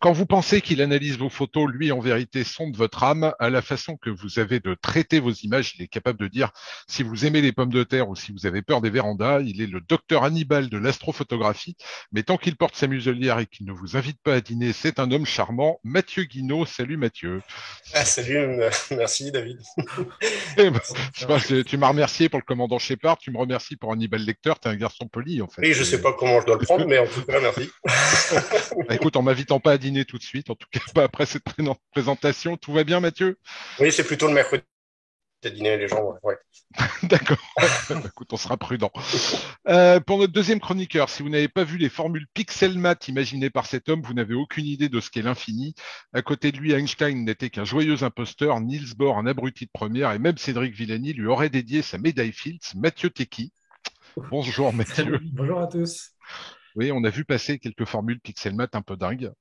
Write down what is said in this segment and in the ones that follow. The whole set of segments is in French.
Quand vous pensez qu'il analyse vos photos, lui, en vérité, sonde votre âme. À la façon que vous avez de traiter vos images, il est capable de dire si vous aimez les pommes de terre ou si vous avez peur des vérandas. Il est le docteur Hannibal de l'astrophotographie. Mais tant qu'il porte sa muselière et qu'il ne vous invite pas à dîner, c'est un homme charmant. Mathieu Guinaud. Salut Mathieu. Ah, salut, merci David. Eh ben, je Ça. pense que tu m'as remercié pour le commandant Shepard, tu me remercies pour Hannibal Lecter, t'es un garçon poli en fait. Oui, je sais pas comment je dois le prendre, mais en tout cas, merci. Bah, écoute, en m'invitant pas à dîner tout de suite, en tout cas pas après cette présentation, tout va bien Mathieu? Oui, c'est plutôt le mercredi à dîner, les gens, ouais. Ouais. D'accord. Bah, écoute, on sera prudent. Pour notre deuxième chroniqueur, si vous n'avez pas vu les formules pixel-mat imaginées par cet homme, vous n'avez aucune idée de ce qu'est l'infini. À côté de lui, Einstein n'était qu'un joyeux imposteur, Niels Bohr un abruti de première, et même Cédric Villani lui aurait dédié sa médaille Fields. Mathieu Teki. Bonjour Mathieu. Salut, bonjour à tous. Oui, on a vu passer quelques formules pixel-mat un peu dingues.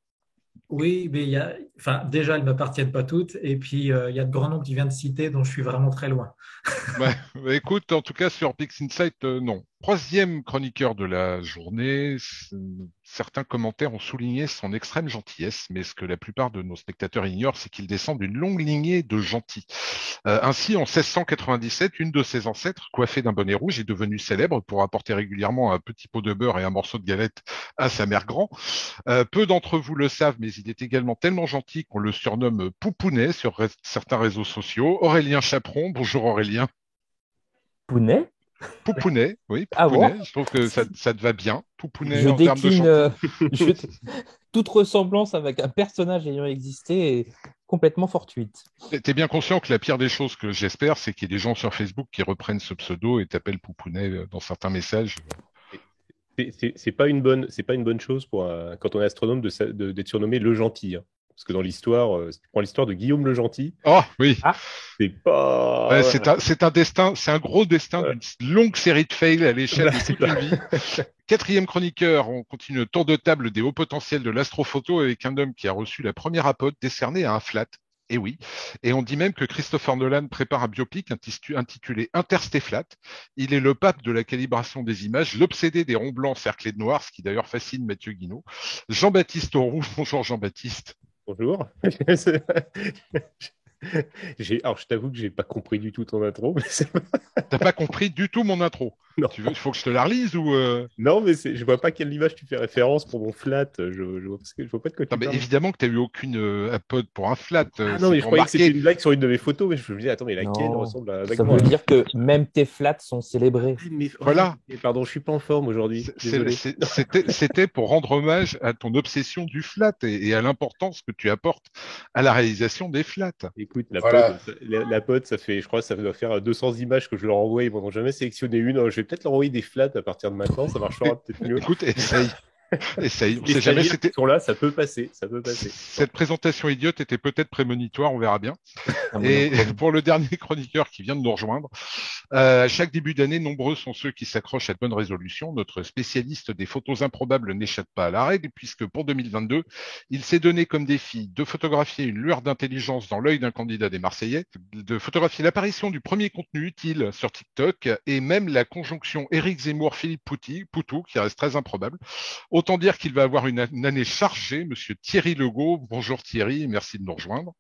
Oui, mais enfin, déjà, elles ne m'appartiennent pas toutes. Et puis, il y a de grands noms que tu viens de citer dont je suis vraiment très loin. Ouais, bah, écoute, en tout cas sur PixInsight, non. Troisième chroniqueur de la journée, certains commentaires ont souligné son extrême gentillesse, mais ce que la plupart de nos spectateurs ignorent, c'est qu'il descend d'une longue lignée de gentils. Ainsi, en 1697, une de ses ancêtres, coiffée d'un bonnet rouge, est devenue célèbre pour apporter régulièrement un petit pot de beurre et un morceau de galette à sa mère grand. Peu d'entre vous le savent, mais il est également tellement gentil qu'on le surnomme Poupounet sur certains réseaux sociaux. Aurélien Chaperon, bonjour Aurélien. Pounet? Poupounet, oui, Ah bon? Poupounet. Je trouve que ça te va bien. Poupounet Je en termes de décline chantier. je- toute ressemblance avec un personnage ayant existé est complètement fortuite. T'es bien conscient que la pire des choses que j'espère, c'est qu'il y ait des gens sur Facebook qui reprennent ce pseudo et t'appellent Poupounet dans certains messages. C'est pas une bonne chose pour quand on est astronome d'être surnommé le gentil, hein. Parce que dans l'histoire, si tu prends l'histoire de Guillaume le gentil, Oh oui, Ah, c'est ouais, pas. c'est un destin, c'est un gros destin Ouais, d'une longue série de fails à l'échelle bah, de c'est toute une pas. vie. Quatrième chroniqueur, on continue le tour de table des hauts potentiels de l'astrophoto avec un homme qui a reçu la première apode décernée à un flat. Et oui. Et on dit même que Christopher Nolan prépare un biopic intitulé Intersteflat. Il est le pape de la calibration des images, l'obsédé des ronds blancs cerclés de noir, ce qui d'ailleurs fascine Mathieu Guinaud. Jean-Baptiste Auroux, bonjour Jean-Baptiste. Bonjour. Alors, je t'avoue que j'ai pas compris du tout ton intro. T'as pas compris du tout mon intro. Non, Il faut que je te la relise ou non, mais je vois pas quelle image tu fais référence pour mon flat. Je vois pas de quoi Non, tu mais parles. évidemment que tu as eu aucune apode pour un flat. Ah non, C'est mais je pour croyais que c'était marquer. une blague sur une de mes photos. Mais je me disais, attends, mais laquelle non, ressemble ça vaguement veut à. dire que même tes flats sont célébrés. Ah, mais Voilà. ok, pardon, je suis pas en forme aujourd'hui. Désolé. C'était pour rendre hommage à ton obsession du flat et à l'importance que tu apportes à la réalisation des flats. Écoute, Voilà. la pod, ça fait, je crois, ça doit faire 200 images que je leur envoie. Ils m'en ont jamais sélectionné une. Je vais peut-être leur envoyer des flats à partir de maintenant. Ça marchera peut-être mieux. Écoute, essaye. Essaye. On Les sait jamais. stagiaires qui sont là, ça peut passer. Ça peut passer. Cette présentation idiote était peut-être prémonitoire. On verra bien. À Et monochrome. pour le dernier chroniqueur qui vient de nous rejoindre, à chaque début d'année, nombreux sont ceux qui s'accrochent à de bonnes résolutions. Notre spécialiste des photos improbables n'échappe pas à la règle, puisque pour 2022, il s'est donné comme défi de photographier une lueur d'intelligence dans l'œil d'un candidat des Marseillais, de photographier l'apparition du premier contenu utile sur TikTok, et même la conjonction Éric Zemmour-Philippe Poutou, qui reste très improbable. Autant dire qu'il va avoir une année chargée, monsieur Thierry Legault. Bonjour Thierry, merci de nous rejoindre.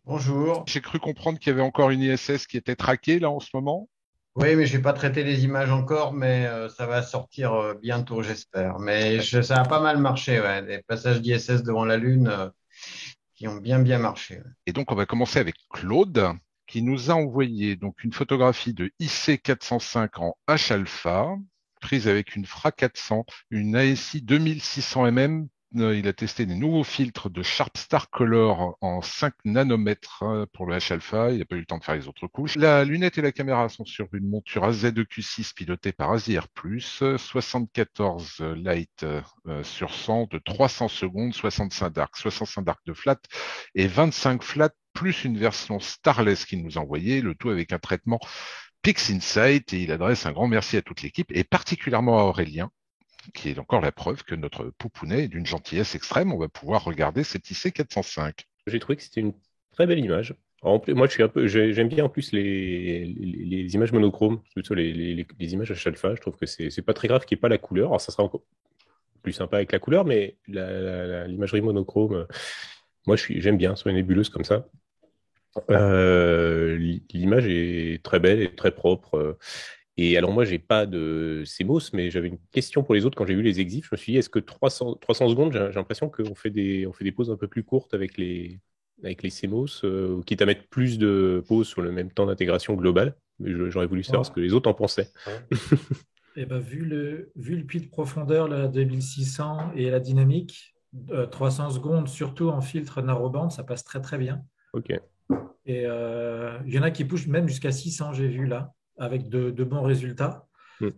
Bonjour. J'ai cru comprendre qu'il y avait encore une ISS qui était traquée là en ce moment. Oui, mais je n'ai pas traité les images encore, mais ça va sortir bientôt, j'espère. Ça a pas mal marché, ouais. Les passages d'ISS devant la Lune qui ont bien marché. Ouais. Et donc, on va commencer avec Claude, qui nous a envoyé donc une photographie de IC405 en H-alpha, prise avec une FRA 400, une ASI 2600 mm. Il a testé des nouveaux filtres de Sharp Star Color en 5 nanomètres pour le H-alpha. Il n'a pas eu le temps de faire les autres couches. La lunette et la caméra sont sur une monture AZ2Q6 pilotée par AZR+, 74 light sur 100 de 300 secondes, 65 dark de flat et 25 flat plus une version Starless qu'il nous a envoyé, le tout avec un traitement PixInsight. Et il adresse un grand merci à toute l'équipe et particulièrement à Aurélien, qui est encore la preuve que notre Poupounet est d'une gentillesse extrême. On va pouvoir regarder cet IC 405. J'ai trouvé que c'était une très belle image. En plus, moi, je suis un peu, j'aime bien en plus les images monochromes, plutôt les images à alpha. Je trouve que c'est pas très grave qu'il n'y ait pas la couleur. Alors, ça sera encore plus sympa avec la couleur, mais l'imagerie monochrome, moi j'aime bien sur une nébuleuse comme ça. L'image est très belle et très propre. Et alors moi, j'ai pas de CMOS, mais j'avais une question pour les autres quand j'ai vu les exifs. Je me suis dit, est-ce que 300 secondes, j'ai l'impression qu'on fait on fait des pauses un peu plus courtes avec les CMOS, quitte à mettre plus de pauses sur le même temps d'intégration global. Mais j'aurais voulu savoir ce que les autres en pensaient. Et ben, vu le puits de profondeur, la 2600 et la dynamique, 300 secondes, surtout en filtre narrowband, ça passe très très bien. Ok. Et il y en a qui poussent même jusqu'à 600, j'ai vu là, avec de bons résultats. Mm.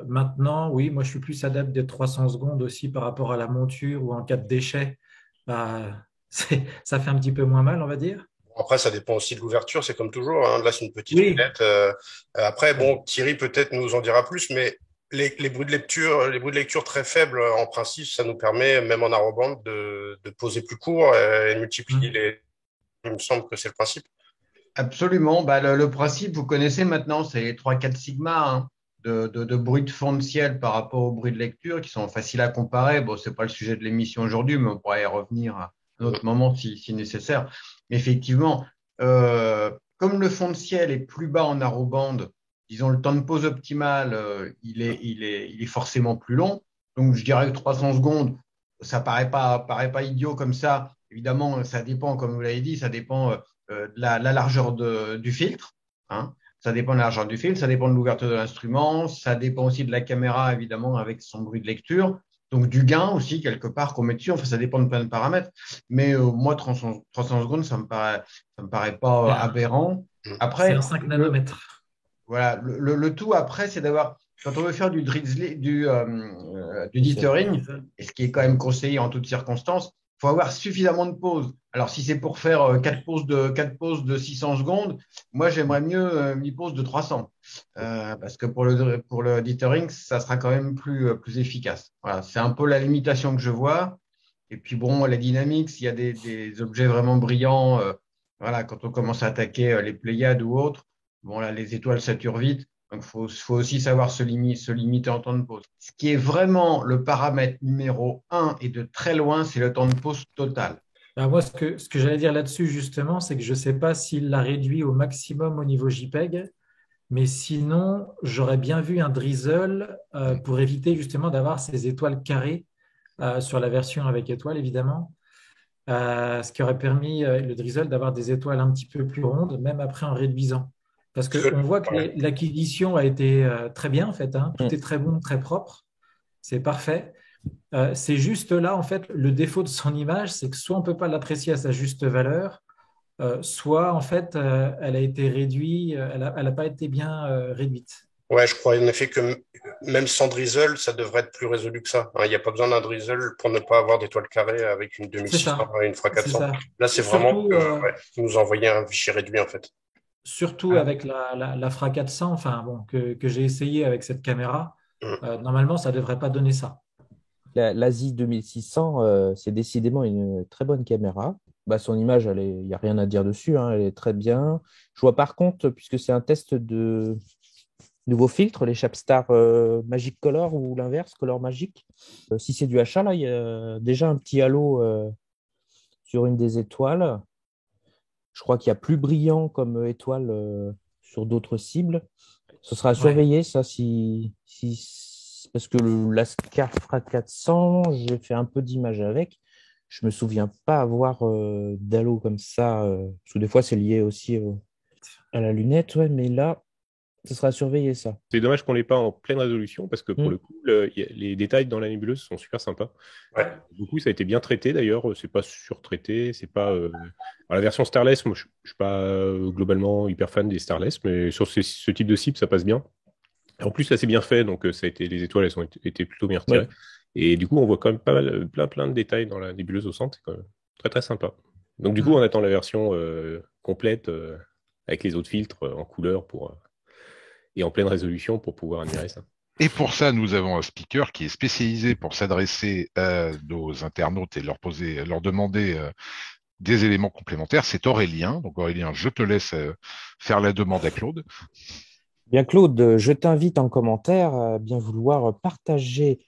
Maintenant, oui, moi je suis plus adepte des 300 secondes aussi par rapport à la monture ou en cas de déchet. Bah, ça fait un petit peu moins mal, on va dire. Après, ça dépend aussi de l'ouverture, c'est comme toujours, hein. Là, c'est une petite Oui. lunette. Après, bon, Thierry peut-être nous en dira plus, mais les bruits de lecture très faibles, en principe, ça nous permet, même en narrowband, de poser plus court et multiplier les. Il me semble que c'est le principe. Absolument. Bah, le principe, vous connaissez maintenant, c'est les 3-4 sigma hein, de bruit de fond de ciel par rapport au bruit de lecture qui sont faciles à comparer. Bon, c'est pas le sujet de l'émission aujourd'hui, mais on pourrait y revenir à un autre moment si nécessaire. Mais effectivement, comme le fond de ciel est plus bas en narrowband, disons le temps de pause optimal, il est forcément plus long. Donc, je dirais que 300 secondes, ça paraît pas idiot comme ça. Évidemment, ça dépend, comme vous l'avez dit, ça dépend de la largeur du filtre. Hein. Ça dépend de la largeur du filtre, ça dépend de l'ouverture de l'instrument, ça dépend aussi de la caméra, évidemment, avec son bruit de lecture. Donc, du gain aussi, quelque part, qu'on met dessus. Enfin, ça dépend de plein de paramètres. Mais moi, 300 secondes, ça me paraît pas aberrant. C'est Après, un 5 nanomètres. voilà, le tout après, c'est d'avoir, quand on veut faire du dithering, et ce qui est quand même conseillé en toutes circonstances, il faut avoir suffisamment de pauses. Alors, si c'est pour faire 4 pauses de 600 secondes, moi, j'aimerais mieux une pause de 300. Parce que pour le dithering, ça sera quand même plus efficace. Voilà, c'est un peu la limitation que je vois. Et puis, bon, la dynamique, s'il y a des objets vraiment brillants, voilà, quand on commence à attaquer les Pléiades ou autres, bon, là, les étoiles saturent vite. Donc, faut aussi savoir se limiter en temps de pause. Ce qui est vraiment le paramètre numéro 1 et de très loin, c'est le temps de pause total. Ben, moi, ce que j'allais dire là-dessus, justement, c'est que je ne sais pas s'il l'a réduit au maximum au niveau JPEG, mais sinon, j'aurais bien vu un drizzle pour éviter justement d'avoir ces étoiles carrées sur la version avec étoiles, évidemment. Ce qui aurait permis le drizzle d'avoir des étoiles un petit peu plus rondes, même après en réduisant. Parce qu'on voit que l'acquisition a été très bien, en fait. Hein. Tout est très bon, très propre. C'est parfait. C'est juste là, en fait, le défaut de son image, c'est que soit on ne peut pas l'apprécier à sa juste valeur, soit, en fait, elle a été réduite, elle n'a pas été bien réduite. Ouais, je crois en effet que même sans drizzle, ça devrait être plus résolu que ça. Il n'y a pas besoin d'un drizzle pour ne pas avoir d'étoiles carrées avec une 2600 et une FRA400. Là, c'est vraiment que nous envoyer un fichier réduit, en fait. Surtout avec la FRA 400, enfin, bon, que j'ai essayé avec cette caméra, normalement, ça ne devrait pas donner ça. L'Asie 2600, c'est décidément une très bonne caméra. Bah, son image, il n'y a rien à dire dessus, hein, elle est très bien. Je vois par contre, puisque c'est un test de nouveaux filtres, les Chapstar Magic Color ou l'inverse, Color Magic. Si c'est du HA, là, il y a déjà un petit halo sur une des étoiles. Je crois qu'il y a plus brillant comme étoile sur d'autres cibles. Ce sera à surveiller, ça, parce que la Scarfra 400, j'ai fait un peu d'image avec. Je me souviens pas avoir d'halo comme ça. Parce que des fois, c'est lié aussi à la lunette, ouais, mais là, ce sera à surveiller, ça. C'est dommage qu'on l'ait pas en pleine résolution parce que pour le coup, les détails dans la nébuleuse sont super sympas. Ouais. Du coup, ça a été bien traité d'ailleurs. C'est pas surtraité. C'est pas. La version Starless, moi, je suis pas globalement hyper fan des Starless, mais sur ce type de cible, ça passe bien. En plus, là, c'est bien fait, donc ça a été, les étoiles, elles ont été plutôt bien retirées. Ouais. Et du coup, on voit quand même pas mal, plein de détails dans la nébuleuse au centre. C'est quand même très, très sympa. Donc, du coup, on attend la version complète avec les autres filtres en couleur et en pleine résolution pour pouvoir admirer ça. Et pour ça, nous avons un speaker qui est spécialisé pour s'adresser à nos internautes et leur demander des éléments complémentaires. C'est Aurélien. Donc, Aurélien, je te laisse faire la demande à Claude. Bien, Claude, je t'invite en commentaire à bien vouloir partager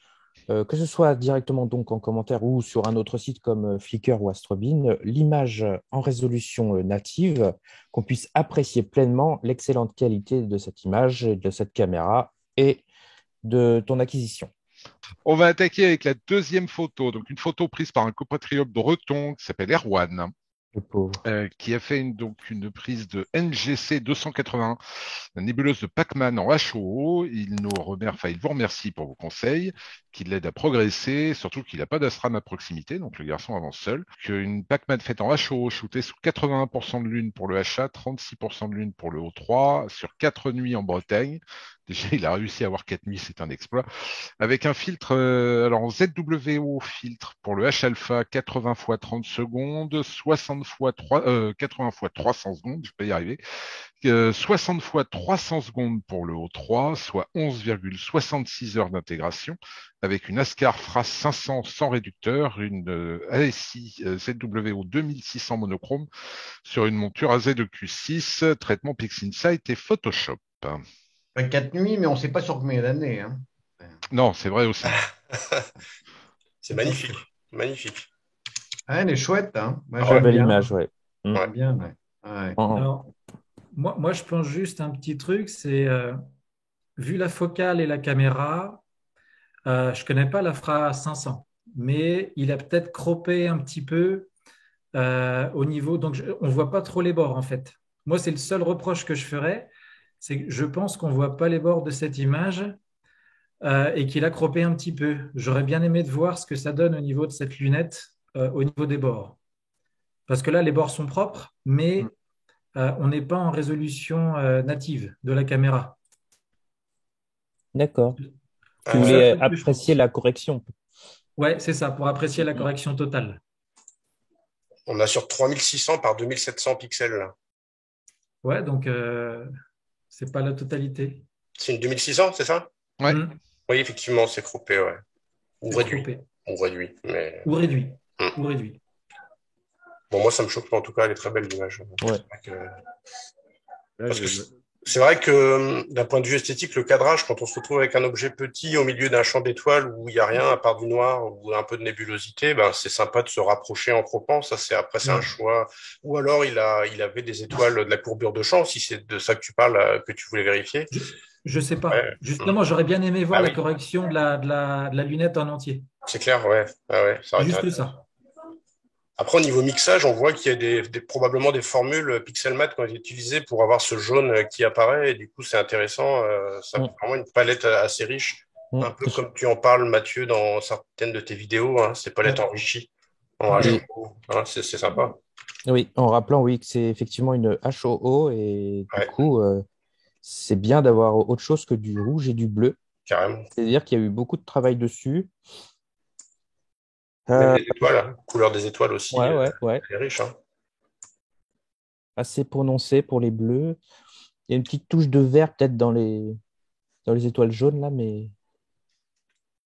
Que ce soit directement donc en commentaire ou sur un autre site comme Flickr ou Astrobin, l'image en résolution native, qu'on puisse apprécier pleinement l'excellente qualité de cette image, de cette caméra et de ton acquisition. On va attaquer avec la deuxième photo. Donc, une photo prise par un compatriote breton qui s'appelle Erwan, Le pauvre. qui a fait donc une prise de NGC 281, la nébuleuse de Pacman en HOO. Il vous remercie pour vos conseils, qui l'aident à progresser, surtout qu'il n'a pas d'astram à proximité, donc le garçon avance seul. Une Pacman faite en HOO, shootée sous 81% de lune pour le HA, 36% de lune pour le O3, sur 4 nuits en Bretagne. Déjà, il a réussi à avoir 4 nuits, c'est un exploit. Avec un filtre, alors en ZWO filtre pour le H-alpha, 80 x 30 secondes, 60 x 80 x 300 secondes, je vais pas y arriver, 60 x 300 secondes pour le O3, soit 11,66 heures d'intégration, avec une ASCAR FRAS 500 sans réducteur, une ASI ZWO 2600 monochrome sur une monture AZ2Q6, traitement PixInsight et Photoshop. 4 nuits, mais on ne sait pas sur combien d'années. Hein. Non, c'est vrai aussi. C'est magnifique. Magnifique. Ah, elle est chouette. Hein. Moi, Très j'aime belle bien. image, ouais. J'aime bien, ouais. Ouais. Alors, moi, je pense juste un petit truc, c'est vu la focale et la caméra, je ne connais pas la FRA 500, mais il a peut-être croppé un petit peu au niveau. Donc, on ne voit pas trop les bords, en fait. Moi, c'est le seul reproche que je ferais, c'est que je pense qu'on ne voit pas les bords de cette image et qu'il a croppé un petit peu. J'aurais bien aimé de voir ce que ça donne au niveau de cette lunette, au niveau des bords. Parce que là, les bords sont propres, mais on n'est pas en résolution native de la caméra. D'accord. Tu Euh, voulais C'est ça que je apprécier pense. la correction. Ouais, c'est ça, pour apprécier la correction totale. on a sur 3600 par 2700 pixels, là. Ouais, donc c'est pas la totalité. C'est une 2600, c'est ça? Ouais. Oui, effectivement, c'est croppé, ouais. Ou C'est réduit. croppé. Ou réduit. Mais... Ou réduit. Mm. Ou réduit. Bon, moi, ça me choque pas. En tout cas, elle est très belle, l'image. Ouais. Parce que c'est vrai que d'un point de vue esthétique, le cadrage, quand on se retrouve avec un objet petit au milieu d'un champ d'étoiles où il n'y a rien à part du noir ou un peu de nébulosité, ben, c'est sympa de se rapprocher en croppant. Ça, après, c'est un choix. Ou alors, il avait des étoiles de la courbure de champ, si c'est de ça que tu parles, que tu voulais vérifier. Je sais pas. Ouais. Justement, j'aurais bien aimé voir Ah la oui. correction de la lunette en entier. C'est clair, ouais. Ah ouais, ça aurait été Juste intéressant. ça. Après, au niveau mixage, on voit qu'il y a probablement des formules Pixelmatte qui ont été utilisées pour avoir ce jaune qui apparaît. Et du coup, c'est intéressant. Ça fait vraiment une palette assez riche. Un peu comme tu en parles, Mathieu, dans certaines de tes vidéos. Hein, ces palettes enrichies en HO. Hein, c'est sympa. Oui, en rappelant oui, que c'est effectivement une HOO et du Ouais. coup, c'est bien d'avoir autre chose que du rouge et du bleu. Carrément. C'est-à-dire qu'il y a eu beaucoup de travail dessus. Même les étoiles, hein. Couleur des étoiles aussi, ouais. elle est riche. Hein. Assez prononcé pour les bleus. Il y a une petite touche de vert peut-être dans les étoiles jaunes là, mais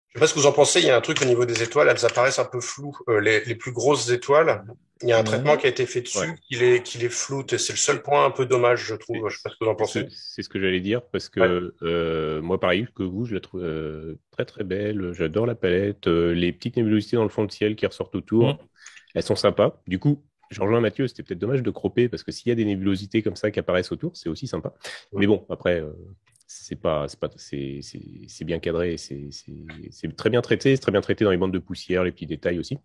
Je sais pas ce que vous en pensez, il y a un truc au niveau des étoiles, elles apparaissent un peu floues. Les plus grosses étoiles, il y a un traitement qui a été fait dessus qui les floute. Et c'est le seul point un peu dommage, je trouve. Je sais pas ce que vous en pensez. C'est ce que j'allais dire, parce que moi, pareil que vous, je la trouve très très belle. J'adore la palette. Les petites nébulosités dans le fond de ciel qui ressortent autour, elles sont sympas. Du coup, je rejoins Mathieu, c'était peut-être dommage de cropper, parce que s'il y a des nébulosités comme ça qui apparaissent autour, c'est aussi sympa. Mais bon, après... c'est bien cadré, c'est très bien traité, c'est très bien traité dans les bandes de poussière, les petits détails aussi.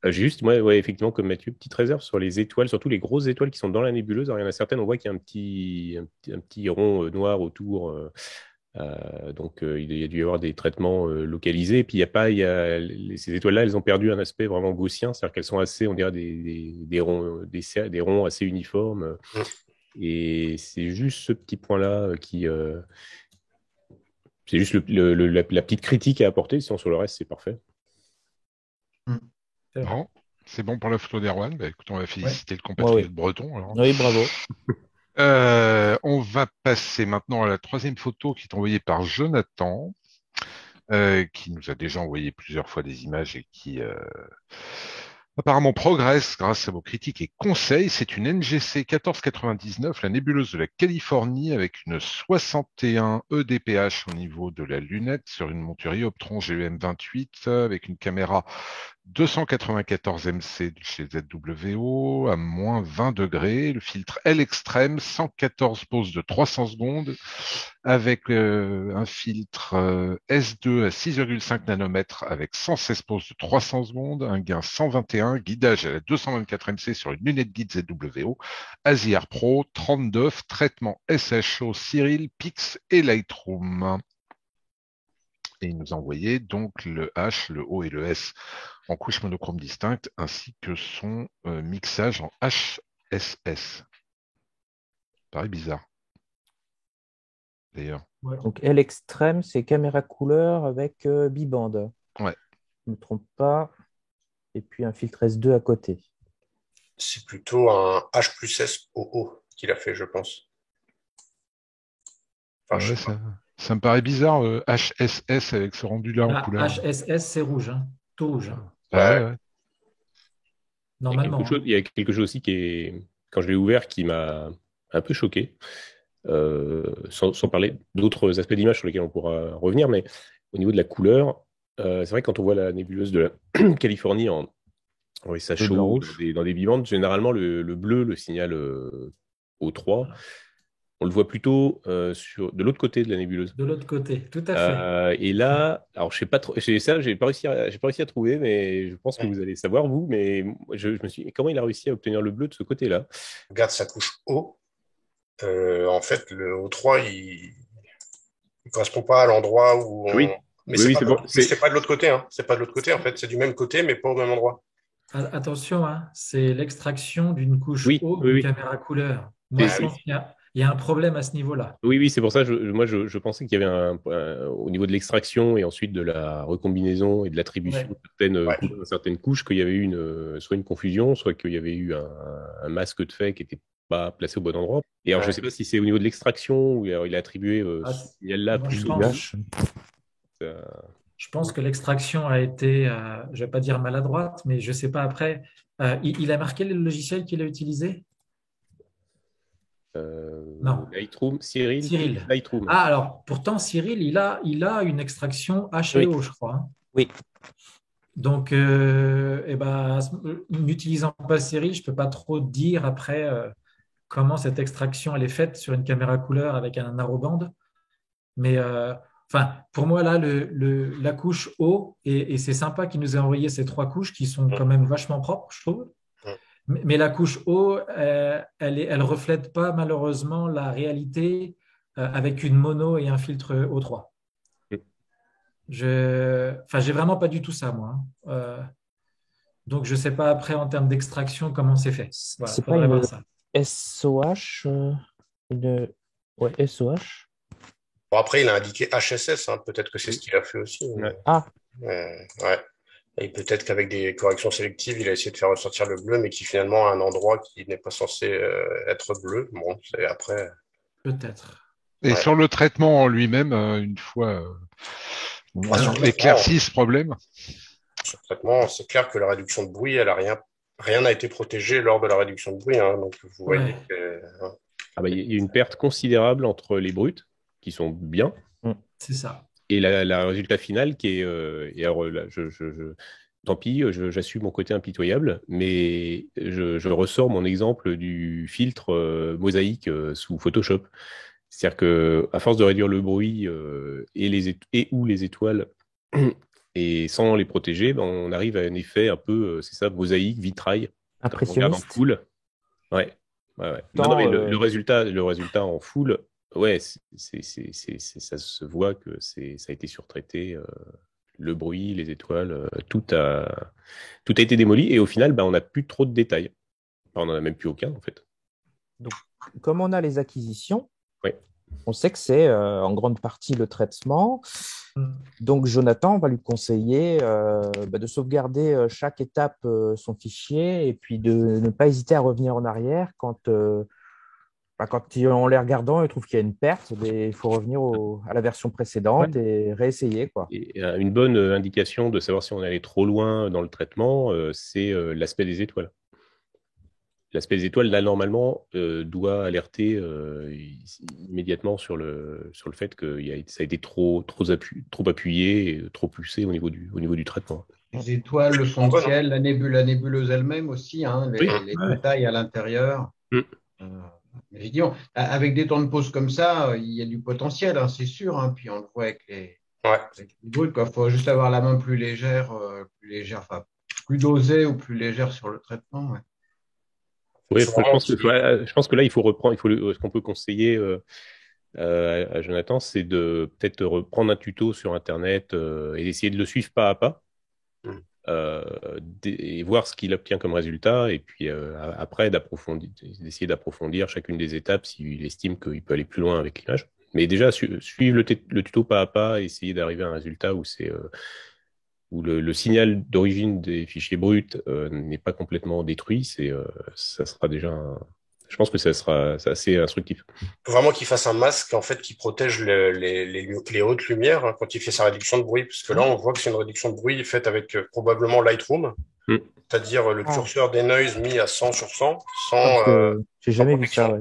J'ai juste, moi, effectivement, comme Mathieu, petite réserve sur les étoiles, surtout les grosses étoiles qui sont dans la nébuleuse. Alors, il y en a certaines, on voit qu'il y a un petit rond noir autour. Donc, il y a dû y avoir des traitements localisés. Et puis, ces étoiles-là, elles ont perdu un aspect vraiment gaussien, c'est-à-dire qu'elles sont assez, on dirait, des ronds assez uniformes. Et c'est juste ce petit point-là qui... c'est juste la petite critique à apporter. Sinon, sur le reste, c'est parfait. Bon, c'est bon pour la photo d'Erwan. Bah, écoute, on va féliciter le compatriote breton. Alors. Oui, bravo. On va passer maintenant à la troisième photo qui est envoyée par Jonathan, qui nous a déjà envoyé plusieurs fois des images et qui apparemment progresse grâce à vos critiques et conseils. C'est une NGC 1499, la nébuleuse de la Californie, avec une 61 EDPH au niveau de la lunette sur une monture Ioptron GEM28 avec une caméra 294 MC chez ZWO à moins 20 degrés, le filtre L extrême, 114 poses de 300 secondes avec un filtre S2 à 6,5 nanomètres avec 116 poses de 300 secondes, un gain 121, guidage à la 224 MC sur une lunette guide ZWO, ASIAR Pro, 39, traitement SHO, Cyril, Pix et Lightroom. Et il nous a envoyé donc le H, le O et le S en couche monochrome distincte, ainsi que son mixage en HSS. Pareil bizarre. D'ailleurs. Ouais. Donc, L extrême, c'est caméra couleur avec bibande. Ouais. Je ne me trompe pas. Et puis un filtre S2 à côté. C'est plutôt un H plus S OO qu'il a fait, je pense. Enfin, Ouais, ça me paraît bizarre, HSS avec ce rendu-là en couleur. HSS, c'est rouge, hein. Tout rouge. Hein. Ouais. Normalement. Il y a quelque chose aussi quand je l'ai ouvert, qui m'a un peu choqué. Sans parler d'autres aspects d'image sur lesquels on pourra revenir, mais au niveau de la couleur, c'est vrai que quand on voit la nébuleuse de la Californie en SHO, dans des bibandes, généralement le bleu, le signal O3, on le voit plutôt de l'autre côté de la nébuleuse. De l'autre côté, tout à fait. Et là, alors je sais pas trop, j'ai pas réussi à trouver, mais je pense que vous allez savoir vous. Mais je me suis dit, comment il a réussi à obtenir le bleu de ce côté-là? Regarde sa couche O. En fait, le O3, il correspond pas à l'endroit où on... Oui. Mais oui, c'est pas de l'autre côté, hein. C'est pas de l'autre côté, en fait. C'est du même côté, mais pas au même endroit. Attention, hein, c'est l'extraction d'une couche haut oui. caméra couleur. Moi, je pense qu'il y a un problème à ce niveau-là. Oui, c'est pour ça que je pensais qu'il y avait au niveau de l'extraction et ensuite de la recombinaison et de l'attribution de certaines couches, qu'il y avait eu soit une confusion, soit qu'il y avait eu un masque de fait qui n'était pas placé au bon endroit. Et alors, je ne sais pas si c'est au niveau de l'extraction où il a attribué ce signal-là plus au blanche. Je pense que l'extraction a été, je ne vais pas dire maladroite, mais je ne sais pas après. Il a marqué le logiciel qu'il a utilisé? Non. Lightroom, Cyril. Lightroom. Ah, alors, pourtant, Cyril, il a une extraction HEO, je crois. Hein. Oui. Donc, n'utilisant pas Cyril, je ne peux pas trop dire après comment cette extraction elle est faite sur une caméra couleur avec un narrowband. Mais pour moi, là, la couche haut, et c'est sympa qu'il nous ait envoyé ces 3 couches qui sont quand même vachement propres, je trouve. Mais la couche haut, elle reflète pas malheureusement la réalité avec une mono et un filtre O3. J'ai vraiment pas du tout ça, moi. Donc, je sais pas après en termes d'extraction comment c'est fait. Voilà, c'est pas une SOH SOH. Bon, après, il a indiqué HSS, hein. Peut-être que c'est ce qu'il a fait aussi. Ouais. Ouais. Et peut-être qu'avec des corrections sélectives, il a essayé de faire ressortir le bleu, mais qui finalement a un endroit qui n'est pas censé être bleu. Bon, c'est après. Peut-être. Et sur le traitement en lui-même, une fois on éclaircit ce problème. Sur le traitement, c'est clair que la réduction de bruit, rien n'a été protégé lors de la réduction de bruit. Hein. Donc, vous voyez que... il y a une perte considérable entre les brutes, qui sont bien. C'est ça. Et la résultat final qui est... et alors là, tant pis, j'assume mon côté impitoyable, mais je ressors mon exemple du filtre mosaïque sous Photoshop. C'est-à-dire qu'à force de réduire le bruit ou les étoiles, et sans les protéger, on arrive à un effet un peu, c'est ça, mosaïque, vitrail. Impressionniste. En full. Ouais. Non, mais le résultat en full, ça se voit que ça a été surtraité. Le bruit, les étoiles, tout a été démoli. Et au final, on n'a plus trop de détails. On n'en a même plus aucun, en fait. Donc, comme on a les acquisitions, on sait que c'est en grande partie le traitement. Donc, Jonathan va lui conseiller de sauvegarder chaque étape son fichier et puis de ne pas hésiter à revenir en arrière quand Quand en les regardant, ils trouvent qu'il y a une perte, il faut revenir à la version précédente et réessayer, quoi. Et une bonne indication de savoir si on est allé trop loin dans le traitement, c'est l'aspect des étoiles. L'aspect des étoiles, là, normalement, doit alerter immédiatement sur le fait que ça a été trop appuyé et trop poussé au niveau du traitement. Les étoiles, le fond de ciel, la nébuleuse elle-même aussi, hein, les détails à l'intérieur. Évidemment, avec des temps de pause comme ça, il y a du potentiel, hein, c'est sûr. Hein, puis on le voit avec les brutes. Il faut juste avoir la main plus légère, enfin, plus dosée ou plus légère sur le traitement. Ouais. Oui, je pense que là, il faut reprendre. Ce qu'on peut conseiller à Jonathan, c'est de peut-être reprendre un tuto sur Internet et d'essayer de le suivre pas à pas. Et voir ce qu'il obtient comme résultat, et puis après d'essayer d'approfondir chacune des étapes s'il estime qu'il peut aller plus loin avec l'image. Mais déjà, suivre le tuto pas à pas, et essayer d'arriver à un résultat où le signal d'origine des fichiers bruts n'est pas complètement détruit, ça sera déjà je pense que c'est assez instructif. Vraiment qu'il fasse un masque en fait qui protège les hautes lumières hein, quand il fait sa réduction de bruit, parce que là on voit que c'est une réduction de bruit faite avec probablement Lightroom, c'est-à-dire le curseur des noise mis à 100 sur 100, j'ai jamais vu ça.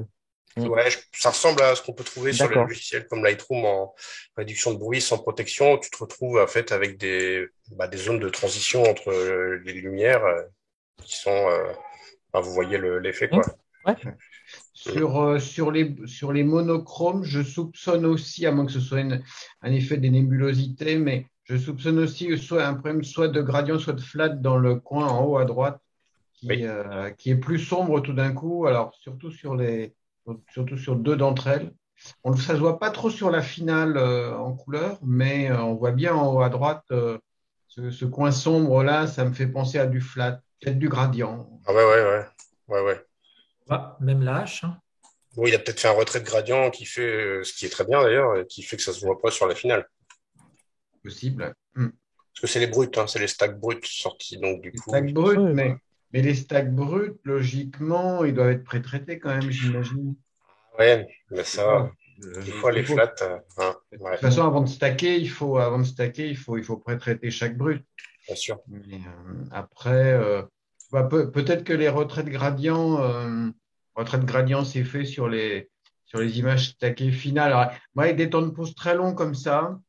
Ouais, ça ressemble à ce qu'on peut trouver sur les logiciels comme Lightroom en réduction de bruit sans protection. Tu te retrouves en fait avec des zones de transition entre les lumières qui sont, vous voyez l'effet quoi. Ouais. Sur les monochromes, je soupçonne aussi, à moins que ce soit un effet des nébulosités, mais je soupçonne aussi un problème soit de gradient, soit de flat dans le coin en haut à droite, qui est plus sombre tout d'un coup. Alors surtout sur deux d'entre elles. Ça se voit pas trop sur la finale en couleur, mais on voit bien en haut à droite ce coin sombre là, ça me fait penser à du flat, peut-être du gradient. Ah ouais. Même la hache. Hein. Oui, il a peut-être fait un retrait de gradient qui fait, ce qui est très bien d'ailleurs, et qui fait que ça se voit pas sur la finale. Possible. Parce que c'est les bruts, hein, c'est les stacks bruts sortis. Donc, du coup. Stacks bruts, mais les stacks bruts, logiquement, ils doivent être pré-traités quand même, j'imagine. Ouais, mais ça, des fois, les flats. De toute façon, avant de stacker, il faut pré-traiter chaque brut. Bien sûr. Mais, après, peut-être que les retraits de gradient, c'est fait sur les images stackées finales. Alors, moi, avec des temps de pause très longs comme ça,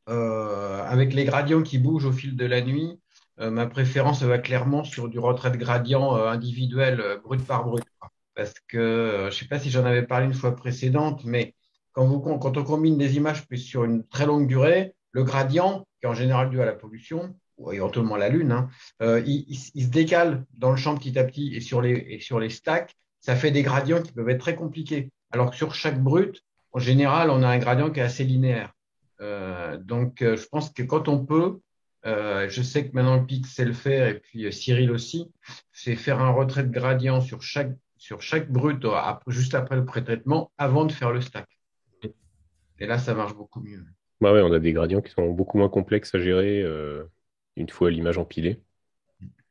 avec les gradients qui bougent au fil de la nuit, ma préférence va clairement sur du retrait de gradient individuel, brut par brut. Parce que, je ne sais pas si j'en avais parlé une fois précédente, mais quand on combine des images sur une très longue durée, le gradient, qui est en général dû à la pollution, ou éventuellement à la Lune, hein, il se décale dans le champ petit à petit et sur les stacks, ça fait des gradients qui peuvent être très compliqués. Alors que sur chaque brut, en général, on a un gradient qui est assez linéaire. Donc, je pense que quand on peut, je sais que maintenant le PIC sait le faire et puis Cyril aussi, c'est faire un retrait de gradient sur chaque brut juste après le pré-traitement avant de faire le stack. Et là, ça marche beaucoup mieux. Ouais, on a des gradients qui sont beaucoup moins complexes à gérer une fois l'image empilée.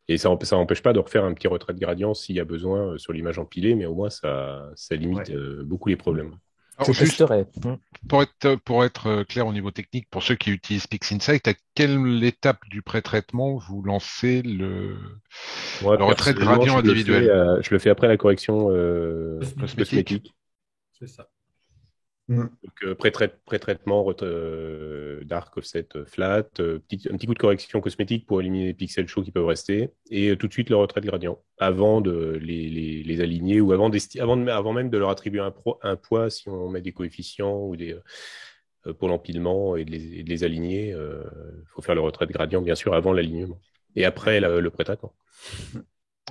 Et ça n'empêche pas de refaire un petit retrait de gradient s'il y a besoin sur l'image empilée, mais au moins ça limite beaucoup les problèmes. Alors, juste, pour être clair au niveau technique, pour ceux qui utilisent PixInsight, à quelle étape du pré-traitement vous lancez le retrait de gradient individuel? Je le fais après la correction cosmétique. C'est ça. Donc, pré-traitement, dark, offset, flat, un petit coup de correction cosmétique pour éliminer les pixels chauds qui peuvent rester, et tout de suite le retrait de gradient, avant de les aligner, ou avant même de leur attribuer un poids, si on met des coefficients ou pour l'empilement, et de les aligner. Il faut faire le retrait de gradient, bien sûr, avant l'alignement, et après le pré-traitement.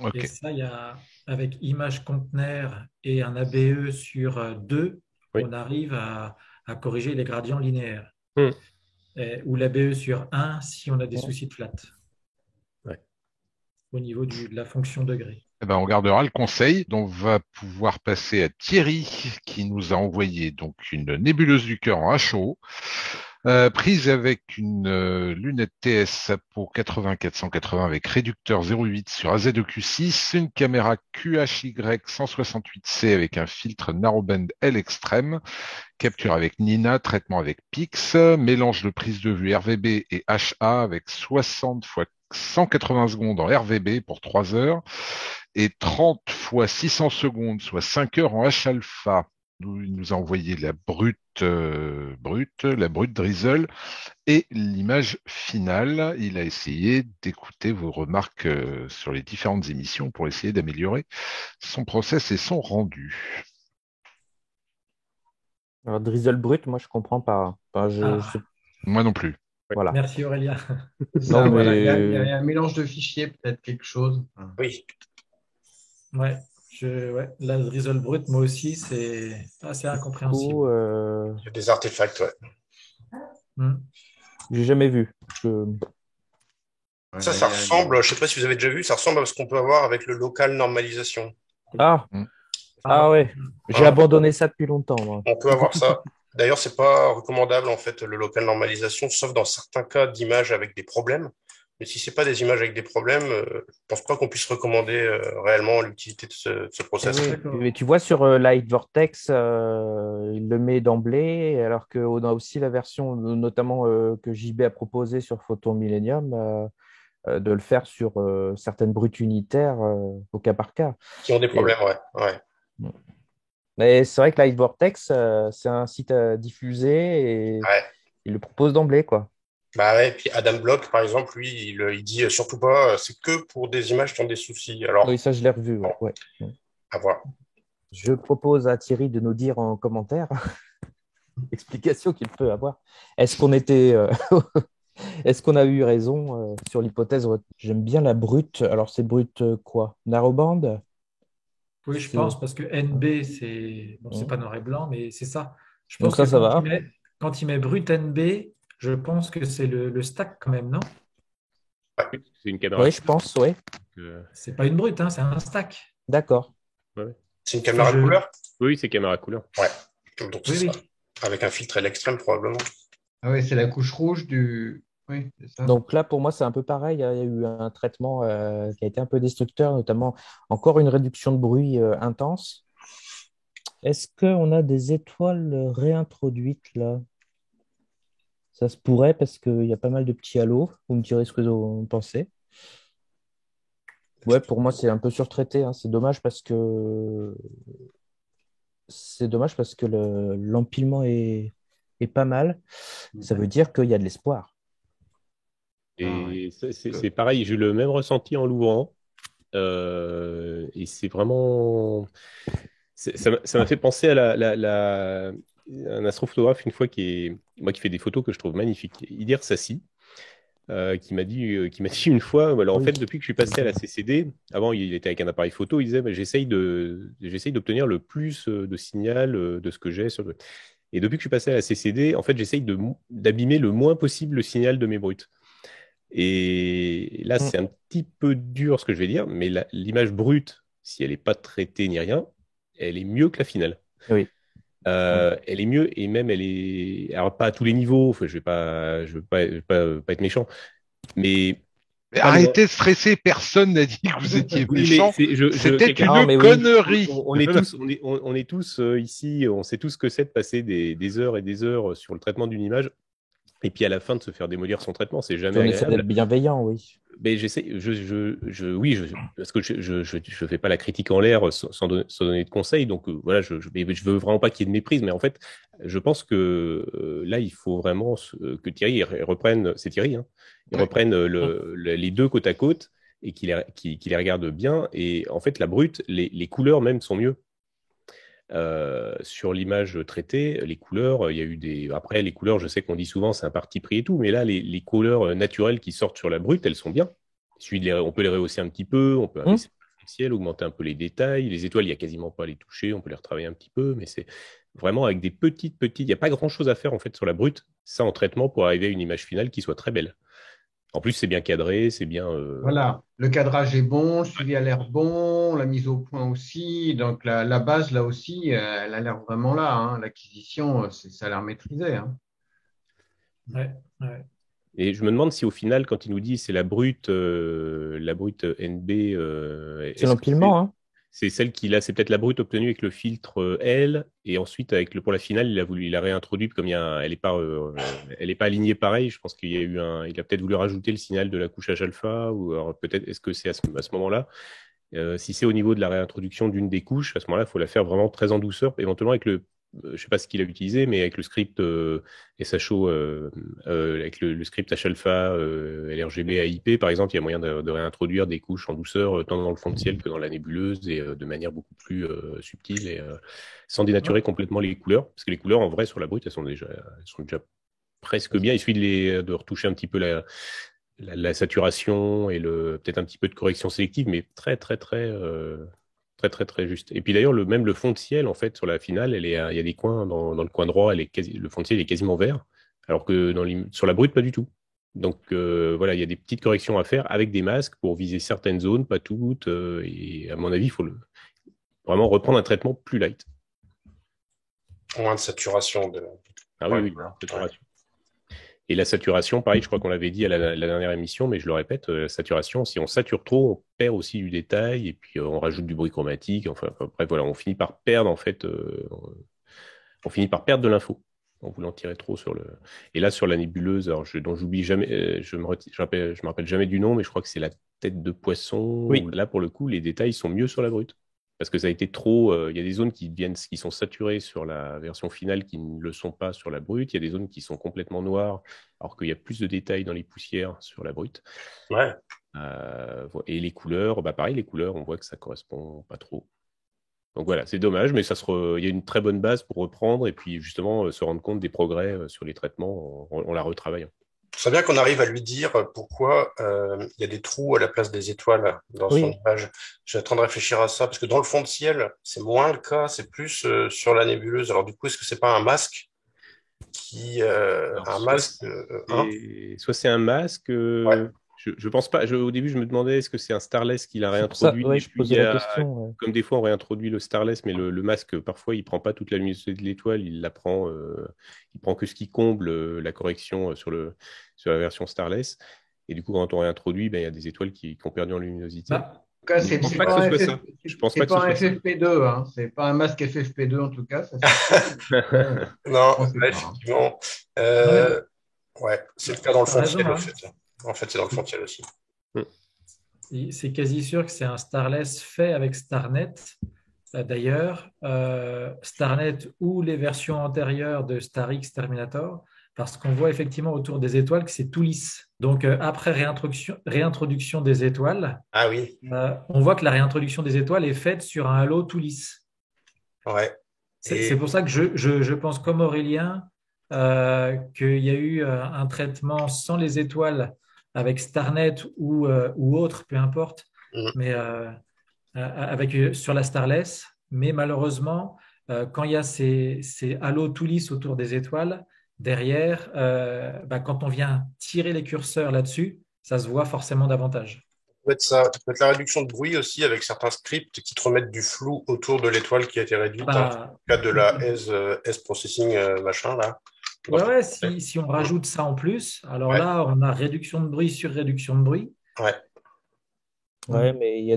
Okay. Et ça, il y a, avec image conteneur et un ABE sur 2, on arrive à corriger les gradients linéaires. Ou l'ABE sur 1 si on a des soucis de flat. Au niveau de la fonction degré. On gardera le conseil. Donc, on va pouvoir passer à Thierry qui nous a envoyé donc une nébuleuse du cœur en HO. Prise avec une lunette TS pour 80-480 avec réducteur 0,8 sur AZ2Q6, une caméra QHY 168C avec un filtre narrowband L extrême, capture avec Nina, traitement avec Pix, mélange de prise de vue RVB et HA avec 60 x 180 secondes en RVB pour 3 heures et 30 x 600 secondes, soit 5 heures en H-alpha. Il nous a envoyé la brute Drizzle et l'image finale. Il a essayé d'écouter vos remarques sur les différentes émissions pour essayer d'améliorer son process et son rendu. Alors, Drizzle brut, moi, je comprends pas. Enfin, Moi non plus. Voilà. Merci Aurélien. Ça, Non, voilà, mais- il y a un mélange de fichiers, peut-être quelque chose. Oui. Ouais, la drizzle brute, moi aussi, c'est assez incompréhensible. Ou, Il y a des artefacts, ouais. j'ai jamais vu. Ça ressemble, je sais pas si vous avez déjà vu, ça ressemble à ce qu'on peut avoir avec le local normalisation. Ah, Mm. ouais. J'ai Ah. abandonné ça depuis longtemps, moi. On peut avoir ça. D'ailleurs, c'est pas recommandable, en fait, le local normalisation, sauf dans certains cas d'images avec des problèmes. Mais si c'est pas des images avec des problèmes, je pense pas qu'on puisse recommander réellement l'utilité de ce process. Oui, D'accord. mais tu vois sur Light Vortex, il le met d'emblée, alors qu'on a aussi la version, notamment que JB a proposée sur Photon Millennium, de le faire sur certaines brutes unitaires au cas par cas. Qui ont des problèmes, ouais. Mais c'est vrai que Light Vortex, c'est un site à diffuser et Ouais. il le propose d'emblée, quoi. Bah ouais, puis Adam Block, par exemple, lui, il dit surtout pas, c'est que pour des images qui ont des soucis. Alors, Oui, ça, je l'ai revu. Ouais. à voir. Je propose à Thierry de nous dire en commentaire l'explication qu'il peut avoir. Est-ce qu'on était, est-ce qu'on a eu raison sur l'hypothèse? J'aime bien la brute. Alors, c'est brute quoi? Narrowband? Oui, je pense, parce que NB, c'est pas noir et blanc, mais c'est ça. Je Donc pense ça, que ça va. quand il met brut NB, je pense que c'est le stack quand même, non? C'est une caméra. Oui, je pense, oui. C'est pas une brute, hein, c'est un stack. D'accord. C'est une caméra couleur? Oui, c'est caméra couleur. Ouais. Donc, c'est Oui. ça. Avec un filtre à l'extrême, probablement. Ah oui, c'est la couche rouge du. Oui, c'est ça. Donc là, pour moi, c'est un peu pareil. Il y a eu un traitement qui a été un peu destructeur, notamment encore une réduction de bruit intense. Est-ce qu'on a des étoiles réintroduites là? Ça se pourrait parce qu'il y a pas mal de petits halos. Vous me direz ce que vous pensez. Ouais, pour moi, c'est un peu surtraité, hein. C'est dommage parce que l'empilement est pas mal. Ça veut dire qu'il y a de l'espoir. Et c'est pareil, j'ai eu le même ressenti en l'ouvrant. Et c'est vraiment. Ça m'a fait penser à un astrophotographe une fois moi, qui fait des photos que je trouve magnifiques. Idir Sassi, qui m'a dit une fois, alors en Oui. fait, depuis que je suis passé à la CCD, avant il était avec un appareil photo, il disait, j'essaye d'obtenir le plus de signal de ce que j'ai sur Et depuis que je suis passé à la CCD, en fait, j'essaye d'abîmer le moins possible le signal de mes brutes. Et là, c'est un petit peu dur ce que je vais dire, mais l'image brute, si elle n'est pas traitée ni rien, elle est mieux que la finale. Oui. Elle est mieux et même elle est. Alors, pas à tous les niveaux, enfin, je veux pas être méchant, mais. Arrêtez de stresser, personne n'a dit que vous étiez méchant. C'était une connerie. On est tous ici, on sait tous ce que c'est de passer des heures et des heures sur le traitement d'une image. Et puis à la fin de se faire démolir son traitement, c'est jamais On essaie agréable. d'être bienveillant, oui. Mais j'essaie, parce que je fais pas la critique en l'air sans donner de conseils, donc voilà, je veux vraiment pas qu'il y ait de méprise, mais en fait, je pense que là, il faut vraiment que Thierry reprenne, c'est Thierry, hein, il reprenne les deux côte à côte et qu'il les regarde bien. Et en fait, la brute, les couleurs même sont mieux. Sur l'image traitée, les couleurs, il y a eu Après, les couleurs, je sais qu'on dit souvent c'est un parti pris et tout, mais là, les couleurs naturelles qui sortent sur la brute, elles sont bien. On peut les rehausser un petit peu, on peut abaisser le ciel, augmenter un peu les détails. Les étoiles, il n'y a quasiment pas à les toucher, on peut les retravailler un petit peu, mais c'est vraiment avec des petites. Il n'y a pas grand-chose à faire en fait sur la brute, ça en traitement pour arriver à une image finale qui soit très belle. En plus, c'est bien cadré, c'est bien. Voilà, le cadrage est bon, le suivi a l'air bon, la mise au point aussi. Donc la base, là aussi, elle a l'air vraiment là, hein. L'acquisition, ça a l'air maîtrisé, hein. Ouais, ouais. Et je me demande si au final, quand il nous dit c'est la brute NB, C'est est-ce que l'empilement, hein. c'est celle qu'il a, c'est peut-être la brute obtenue avec le filtre L, et ensuite pour la finale, il a réintroduit comme elle est pas alignée pareil. Je pense il a peut-être voulu rajouter le signal de la couchage alpha, ou alors peut-être est-ce que c'est à ce moment-là. Si c'est au niveau de la réintroduction d'une des couches, à ce moment-là, il faut la faire vraiment très en douceur, éventuellement avec je sais pas ce qu'il a utilisé, mais avec le script SHO, avec le script H-alpha, LRGB, AIP, par exemple, il y a moyen de réintroduire des couches en douceur, tant dans le fond de ciel que dans la nébuleuse, et de manière beaucoup plus subtile, et sans dénaturer complètement les couleurs. Parce que les couleurs, en vrai, sur la brute, elles sont déjà presque bien. Il suffit de retoucher un petit peu la saturation et peut-être un petit peu de correction sélective, mais très, très, très, très, très, très juste. Et puis d'ailleurs, même le fond de ciel, en fait, sur la finale, il y a des coins, dans le coin droit, le fond de ciel est quasiment vert, alors que sur la brute, pas du tout. Donc voilà, il y a des petites corrections à faire avec des masques pour viser certaines zones, pas toutes. Et à mon avis, il faut vraiment reprendre un traitement plus light. Moins de saturation. Ah oui, oui, saturation. Et la saturation, pareil, je crois qu'on l'avait dit à la dernière émission, mais je le répète, la saturation, si on sature trop, on perd aussi du détail, et puis on rajoute du bruit chromatique. Enfin, bref, voilà, on finit par perdre, en fait, on finit par perdre de l'info en voulant tirer trop sur le. Et là, sur la nébuleuse, alors dont j'oublie jamais, je me rappelle jamais du nom, mais je crois que c'est la tête de poisson. Oui. Où là, pour le coup, les détails sont mieux sur la brute. Parce que ça a été trop. Il y a des zones qui sont saturées sur la version finale qui ne le sont pas sur la brute. Il y a des zones qui sont complètement noires, alors qu'il y a plus de détails dans les poussières sur la brute. Ouais. Et les couleurs, pareil, les couleurs, on voit que ça correspond pas trop. Donc voilà, c'est dommage, mais il y a une très bonne base pour reprendre et puis justement se rendre compte des progrès sur les traitements en la retravaillant. Ce serait bien qu'on arrive à lui dire pourquoi il y a des trous à la place des étoiles dans son image. J'ai en train de réfléchir à ça, parce que dans le fond de ciel, c'est moins le cas, c'est plus sur la nébuleuse. Alors du coup, est-ce que c'est pas un masque soit c'est un masque. Ouais. Je pense pas. Au début, je me demandais est-ce que c'est un Starless qu'il a C'est pour ça, réintroduit. ouais, je posais la question. Ouais. Comme des fois on réintroduit le Starless, mais le masque parfois il prend pas toute la luminosité de l'étoile, il prend que ce qui comble la correction sur la version Starless. Et du coup, quand on réintroduit, il y a des étoiles qui ont perdu en luminosité. En tout cas, Je pense pas que ce soit ça. Je pense pas que ce un soit ça. FFP2, hein. C'est pas un masque FFP2 en tout cas. Ça, non, effectivement. Ouais, c'est le cas dans le fond de ciel, en fait. En fait, c'est dans le fond de ciel aussi. C'est quasi sûr que c'est un Starless fait avec Starnet. D'ailleurs, Starnet ou les versions antérieures de StarX Terminator, parce qu'on voit effectivement autour des étoiles que c'est tout lisse. Donc, après réintroduction des étoiles, ah oui. On voit que la réintroduction des étoiles est faite sur un halo tout lisse. Ouais. C'est pour ça que je pense comme Aurélien qu'il y a eu un traitement sans les étoiles avec Starnet ou autre, peu importe, mais sur la Starless. Mais malheureusement, quand il y a ces halos tout lisses autour des étoiles, derrière, quand on vient tirer les curseurs là-dessus, ça se voit forcément davantage. Ça peut être la réduction de bruit aussi avec certains scripts qui te remettent du flou autour de l'étoile qui a été réduite, dans le cas de la S-Processing machin là. Ouais, si on rajoute ça en plus, alors là, on a réduction de bruit sur réduction de bruit. Ouais. Ouais, mais il y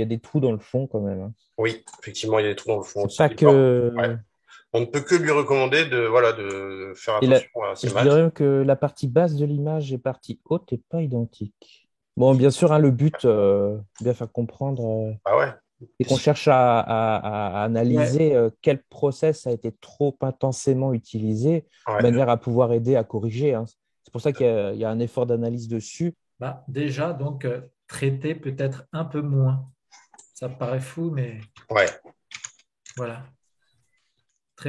a des trous dans le fond quand même. Hein. Oui, effectivement, il y a des trous dans le fond aussi. Pas que... On ne peut que lui recommander de faire attention à ces matchs. Je dirais que la partie basse de l'image et partie haute n'est pas identique. Bon, bien sûr, le but, bien faire comprendre, c'est qu'on cherche à analyser quel process a été trop intensément utilisé, de manière à pouvoir aider à corriger. Hein. C'est pour ça qu'il y a un effort d'analyse dessus. Déjà, donc, traiter peut-être un peu moins. Ça paraît fou, mais voilà.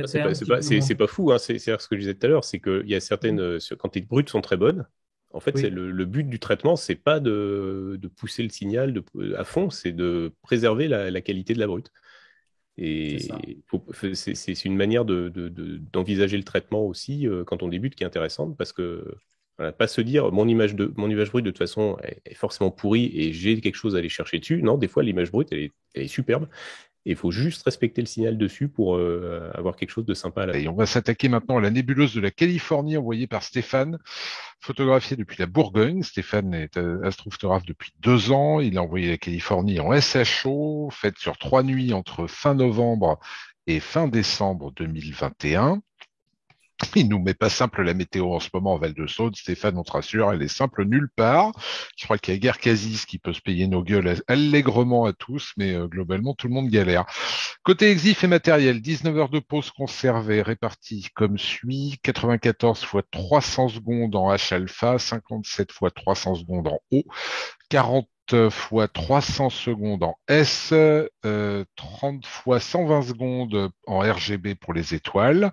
C'est pas fou, hein. C'est ce que je disais tout à l'heure, c'est qu'il y a certaines, quand les brutes sont très bonnes, en fait, c'est le but du traitement, c'est pas de pousser le signal à fond, c'est de préserver la qualité de la brute. Et c'est une manière d'envisager le traitement aussi quand on débute qui est intéressante, parce que pas se dire mon image brute de toute façon est forcément pourrie et j'ai quelque chose à aller chercher dessus. Non, des fois l'image brute elle est superbe. Et il faut juste respecter le signal dessus pour avoir quelque chose de sympa à la fin. Et on va s'attaquer maintenant à la nébuleuse de la Californie envoyée par Stéphane, photographiée depuis la Bourgogne. Stéphane est astrophotographe depuis 2 ans. Il a envoyé la Californie en SHO, faite sur 3 nuits entre fin novembre et fin décembre 2021. Il nous met pas simple la météo en ce moment en Val-de-Saône. Stéphane, on te rassure, elle est simple nulle part. Je crois qu'il y a guère Casis qui peut se payer nos gueules allègrement à tous, mais globalement, tout le monde galère. Côté exif et matériel, 19 heures de pause conservées réparties comme suit. 94 fois 300 secondes en H-alpha, 57 fois 300 secondes en O, 40 fois 300 secondes en S, 30 fois 120 secondes en RGB pour les étoiles,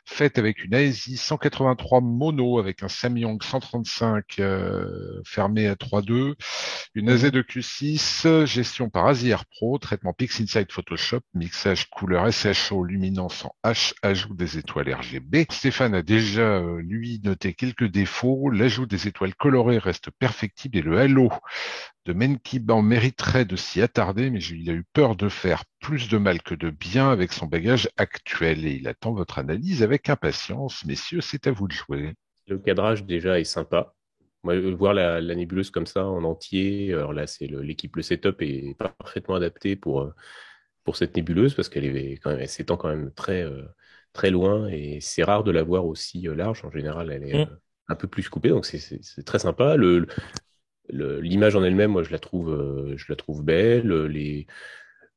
faite avec une AESI 183 mono avec un Samyang 135 fermé à 3.2, une AZ2Q6, gestion par ASIR Pro, traitement PixInsight Photoshop, mixage couleur SHO, luminance en H, ajout des étoiles RGB. Stéphane a déjà, lui, noté quelques défauts. L'ajout des étoiles colorées reste perfectible et le halo de Menkiban mériterait de s'y attarder, mais il a eu peur de faire plus de mal que de bien avec son bagage actuel et il attend votre analyse avec impatience. Messieurs, c'est à vous de jouer. Le cadrage déjà est sympa. Moi, voir la nébuleuse comme ça en entier, alors là, c'est l'équipe, le setup est parfaitement adapté pour cette nébuleuse parce elle s'étend quand même très, très loin et c'est rare de la voir aussi large. En général, elle est un peu plus coupée, donc c'est très sympa. L'image en elle-même, moi, je la trouve belle.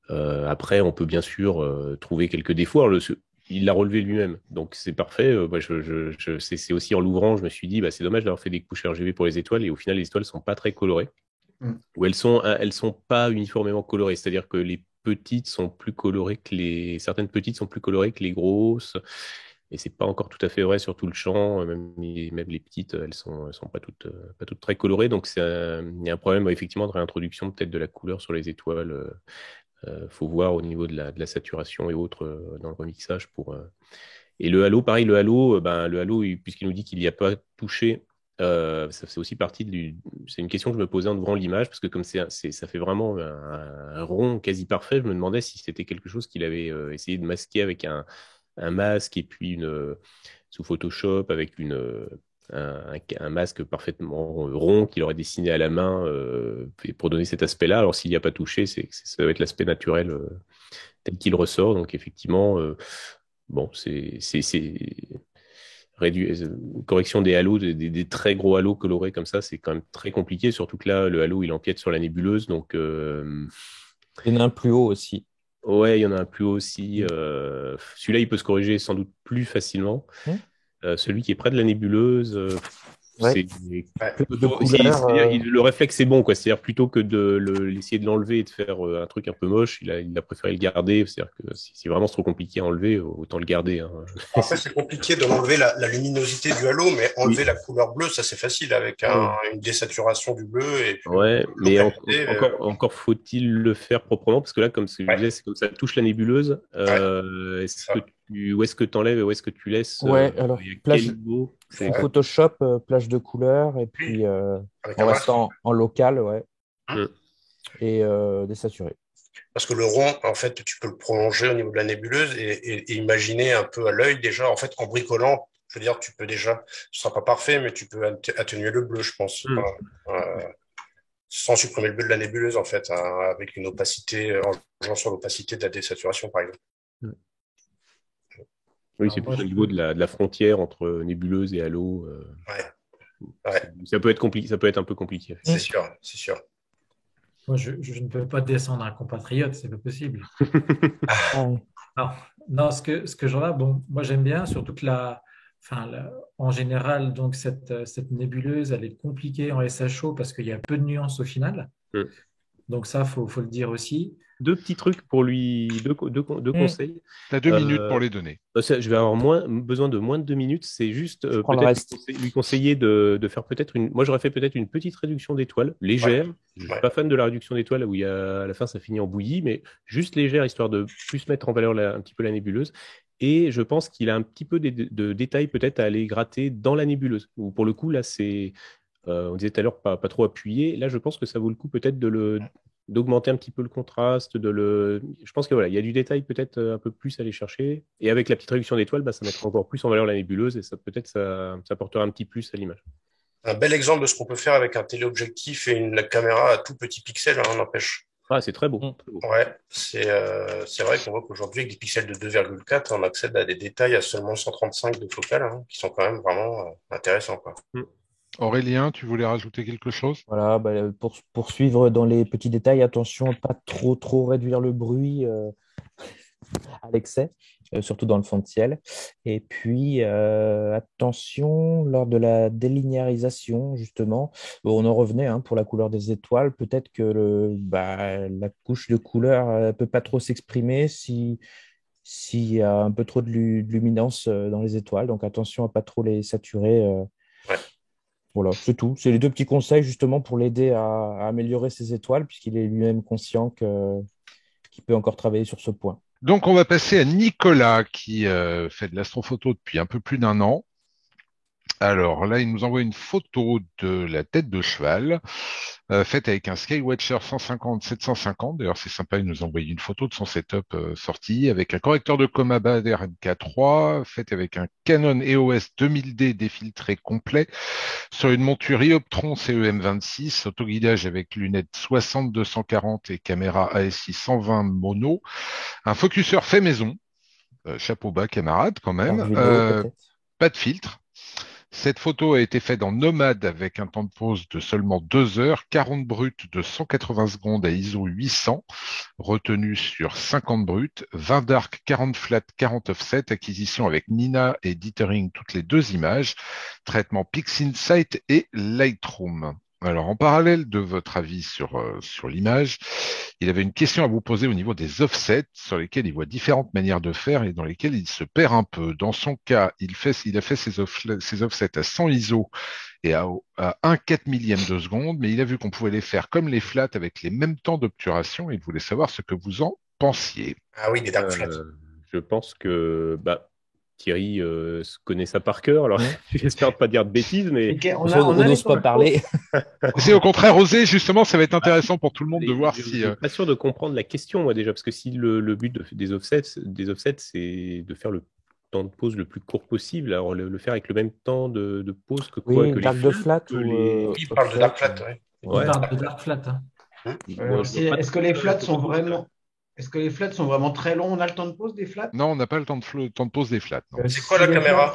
Après, on peut bien sûr trouver quelques défauts. Alors, il l'a relevé lui-même, donc c'est parfait. Moi, c'est aussi en l'ouvrant, je me suis dit, bah, c'est dommage d'avoir fait des couches RGB pour les étoiles, et au final, les étoiles sont pas très colorées, ou elles sont pas uniformément colorées. C'est-à-dire que les petites sont plus colorées certaines petites sont plus colorées que les grosses. Et c'est pas encore tout à fait vrai sur tout le champ. Même les petites, elles sont pas toutes très colorées. Donc il y a un problème effectivement de réintroduction peut-être de la couleur sur les étoiles. Faut voir au niveau de la saturation et autres dans le remixage Et le halo, pareil, le halo, puisqu'il nous dit qu'il n'y a pas touché, ça fait aussi partie c'est une question que je me posais en ouvrant l'image, parce que comme ça fait vraiment un rond quasi parfait, je me demandais si c'était quelque chose qu'il avait essayé de masquer avec un masque et puis sous Photoshop avec un masque parfaitement rond qu'il aurait dessiné à la main pour donner cet aspect-là. Alors s'il n'y a pas touché, ça doit être l'aspect naturel tel qu'il ressort. Donc effectivement, c'est correction des halos, des très gros halos colorés comme ça, c'est quand même très compliqué. Surtout que là, le halo il empiète sur la nébuleuse, donc il y en a un plus haut aussi. Ouais, il y en a un plus haut aussi. Celui-là, il peut se corriger sans doute plus facilement. Celui qui est près de la nébuleuse, Ouais. le réflexe est bon, quoi. C'est-à-dire plutôt que d'essayer de l'enlever et de faire un truc un peu moche, il a préféré le garder. C'est-à-dire que si vraiment c'est trop compliqué à enlever, autant le garder. Hein. Après, c'est compliqué de enlever la luminosité du halo, mais enlever la couleur bleue, ça c'est facile avec une désaturation du bleu. Et puis, ouais, mais encore faut-il le faire proprement, parce que là, comme je disais, c'est comme ça touche la nébuleuse. Où est-ce que tu enlèves et où est-ce que tu laisses alors, c'est Photoshop, plage de couleurs, et puis on reste en local, ouais. Et désaturé. Parce que le rond, en fait, tu peux le prolonger au niveau de la nébuleuse et imaginer un peu à l'œil déjà, en fait, en bricolant. Je veux dire, tu peux déjà, ce sera pas parfait, mais tu peux atténuer le bleu, je pense, sans supprimer le bleu de la nébuleuse, en fait, avec une opacité, en jouant sur l'opacité de la désaturation, par exemple. Oui, c'est plus au niveau de la frontière entre nébuleuse et halo. Ça peut être compliqué, ça peut être un peu compliqué. C'est sûr, c'est sûr. Moi, je ne peux pas descendre un compatriote, c'est pas possible. Non, ce que j'en ai, moi j'aime bien, surtout que en général, donc cette nébuleuse, elle est compliquée en SHO parce qu'il y a peu de nuances au final. Donc ça, faut le dire aussi. 2 petits trucs pour lui, deux conseils. Tu as 2 minutes pour les donner. Je vais avoir besoin de moins de 2 minutes. C'est juste peut-être lui conseiller de faire peut-être moi, j'aurais fait peut-être une petite réduction d'étoiles, légère. Je ne suis pas fan de la réduction d'étoiles où à la fin, ça finit en bouillie, mais juste légère, histoire de plus mettre en valeur un petit peu la nébuleuse. Et je pense qu'il a un petit peu de détails peut-être à aller gratter dans la nébuleuse. Où pour le coup, là, c'est... on disait tout à l'heure pas trop appuyé. Là, je pense que ça vaut le coup peut-être de d'augmenter un petit peu le contraste. Je pense que voilà, il y a du détail peut-être un peu plus à aller chercher. Et avec la petite réduction d'étoiles, ça mettra encore plus en valeur la nébuleuse et ça apportera un petit plus à l'image. Un bel exemple de ce qu'on peut faire avec un téléobjectif et une caméra à tout petit pixel, hein, n'empêche. Ah, c'est très beau. Mm. Très beau. Ouais, c'est vrai qu'on voit qu'aujourd'hui, avec des pixels de 2,4, on accède à des détails à seulement 135 de focale, hein, qui sont quand même vraiment intéressants, quoi. Aurélien, tu voulais rajouter quelque chose? Voilà, pour poursuivre dans les petits détails, attention, pas trop réduire le bruit à l'excès, surtout dans le fond de ciel. Et puis, attention, lors de la délinéarisation, justement, on en revenait pour la couleur des étoiles, peut-être que la couche de couleur ne peut pas trop s'exprimer s'il y a un peu trop de luminance dans les étoiles. Donc, attention à pas trop les saturer. Ouais. Voilà, c'est tout. C'est les deux petits conseils justement pour l'aider à améliorer ses étoiles, puisqu'il est lui-même conscient qu'il peut encore travailler sur ce point. Donc, on va passer à Nicolas qui fait de l'astrophoto depuis un peu plus d'un an. Alors là, il nous envoie une photo de la tête de cheval faite avec un Skywatcher 150-750. D'ailleurs, c'est sympa, il nous envoie une photo de son setup sorti avec un correcteur de coma Bader MK3 faite avec un Canon EOS 2000D défiltré complet sur une monture Ioptron CEM26, autoguidage avec lunettes 60-240 et caméra ASI 120 mono, un focuseur fait maison, chapeau bas camarade quand même, Carte vidéo, peut-être. pas de filtre. Cette photo a été faite en nomade avec un temps de pause de seulement 2 heures, 40 brutes de 180 secondes à ISO 800, retenu sur 50 brutes, 20 dark, 40 flat, 40 offset, acquisition avec Nina et Dithering toutes les 2 images, traitement PixInsight et Lightroom. Alors, en parallèle de votre avis sur l'image, il avait une question à vous poser au niveau des offsets, sur lesquels il voit différentes manières de faire et dans lesquels il se perd un peu. Dans son cas, il a fait ses offsets à 100 ISO et à 1/4 millième de seconde, mais il a vu qu'on pouvait les faire comme les flats avec les mêmes temps d'obturation et il voulait savoir ce que vous en pensiez. Ah oui, des dark flats. Je pense que Thierry connaît ça par cœur, alors j'espère pas dire de bêtises, mais On n'ose pas parler. C'est au contraire osé, justement, ça va être intéressant pour tout le monde de voir je si... suis pas sûr de comprendre la question, moi, déjà, parce que si le but des offsets, c'est de faire le temps de pause le plus court possible, alors le faire avec le même temps de pause que quoi, Oui, que dark les de flats, flat ou Il parle de dark flat, ouais. On parle de dark flat. Hein. Moi, je vois pas Est-ce que les flats sont vraiment, est-ce que les flats sont vraiment très longs? On a le temps de pause des flats? Non, on n'a pas le temps de pause des flats. Non. C'est quoi la caméra?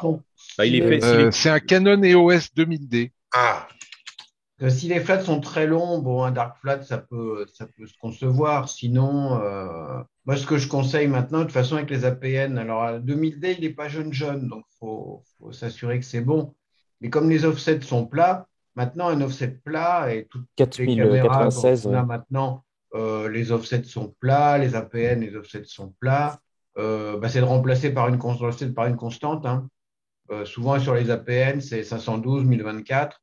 il est fait. C'est un Canon EOS 2000D. Ah, Si les flats sont très longs, bon, un dark flat, ça peut se concevoir. Sinon, moi, ce que je conseille maintenant, de toute façon, avec les APN, alors, 2000D, il n'est pas jeune, donc faut s'assurer que c'est bon. Mais comme les offsets sont plats, maintenant, un offset plat et toutes les caméras 4096, qu'on a maintenant, les offsets sont plats, les APN, les offsets sont plats. C'est de remplacer par une constante, hein. Souvent, sur les APN, c'est 512, 1024.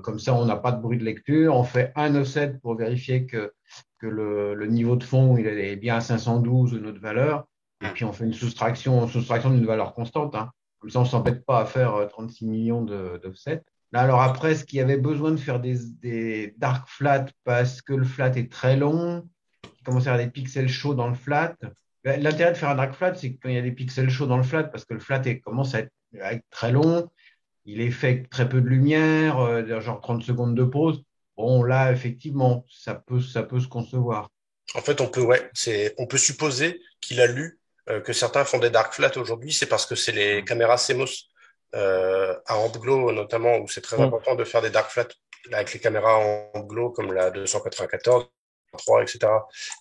Comme ça, on n'a pas de bruit de lecture. On fait un offset pour vérifier que le niveau de fond il est bien à 512 ou une autre valeur. Et puis, on fait une soustraction d'une valeur constante, hein. Comme ça, on ne s'embête pas à faire 36 millions d'offsets. Là, alors après, est-ce qu'il y avait besoin de faire des dark flats parce que le flat est très long, il commence à y avoir des pixels chauds dans le flat? L'intérêt de faire un dark flat, c'est que quand il y a des pixels chauds dans le flat, parce que le flat commence à être très long, il est fait avec très peu de lumière, genre 30 secondes de pause. Bon, là, effectivement, ça peut se concevoir. en fait, on peut supposer qu'il a lu que certains font des dark flats aujourd'hui, c'est parce que c'est les caméras CMOS à amp glow notamment, où c'est très important de faire des dark flats avec les caméras en amp glow comme la 294, 3, etc.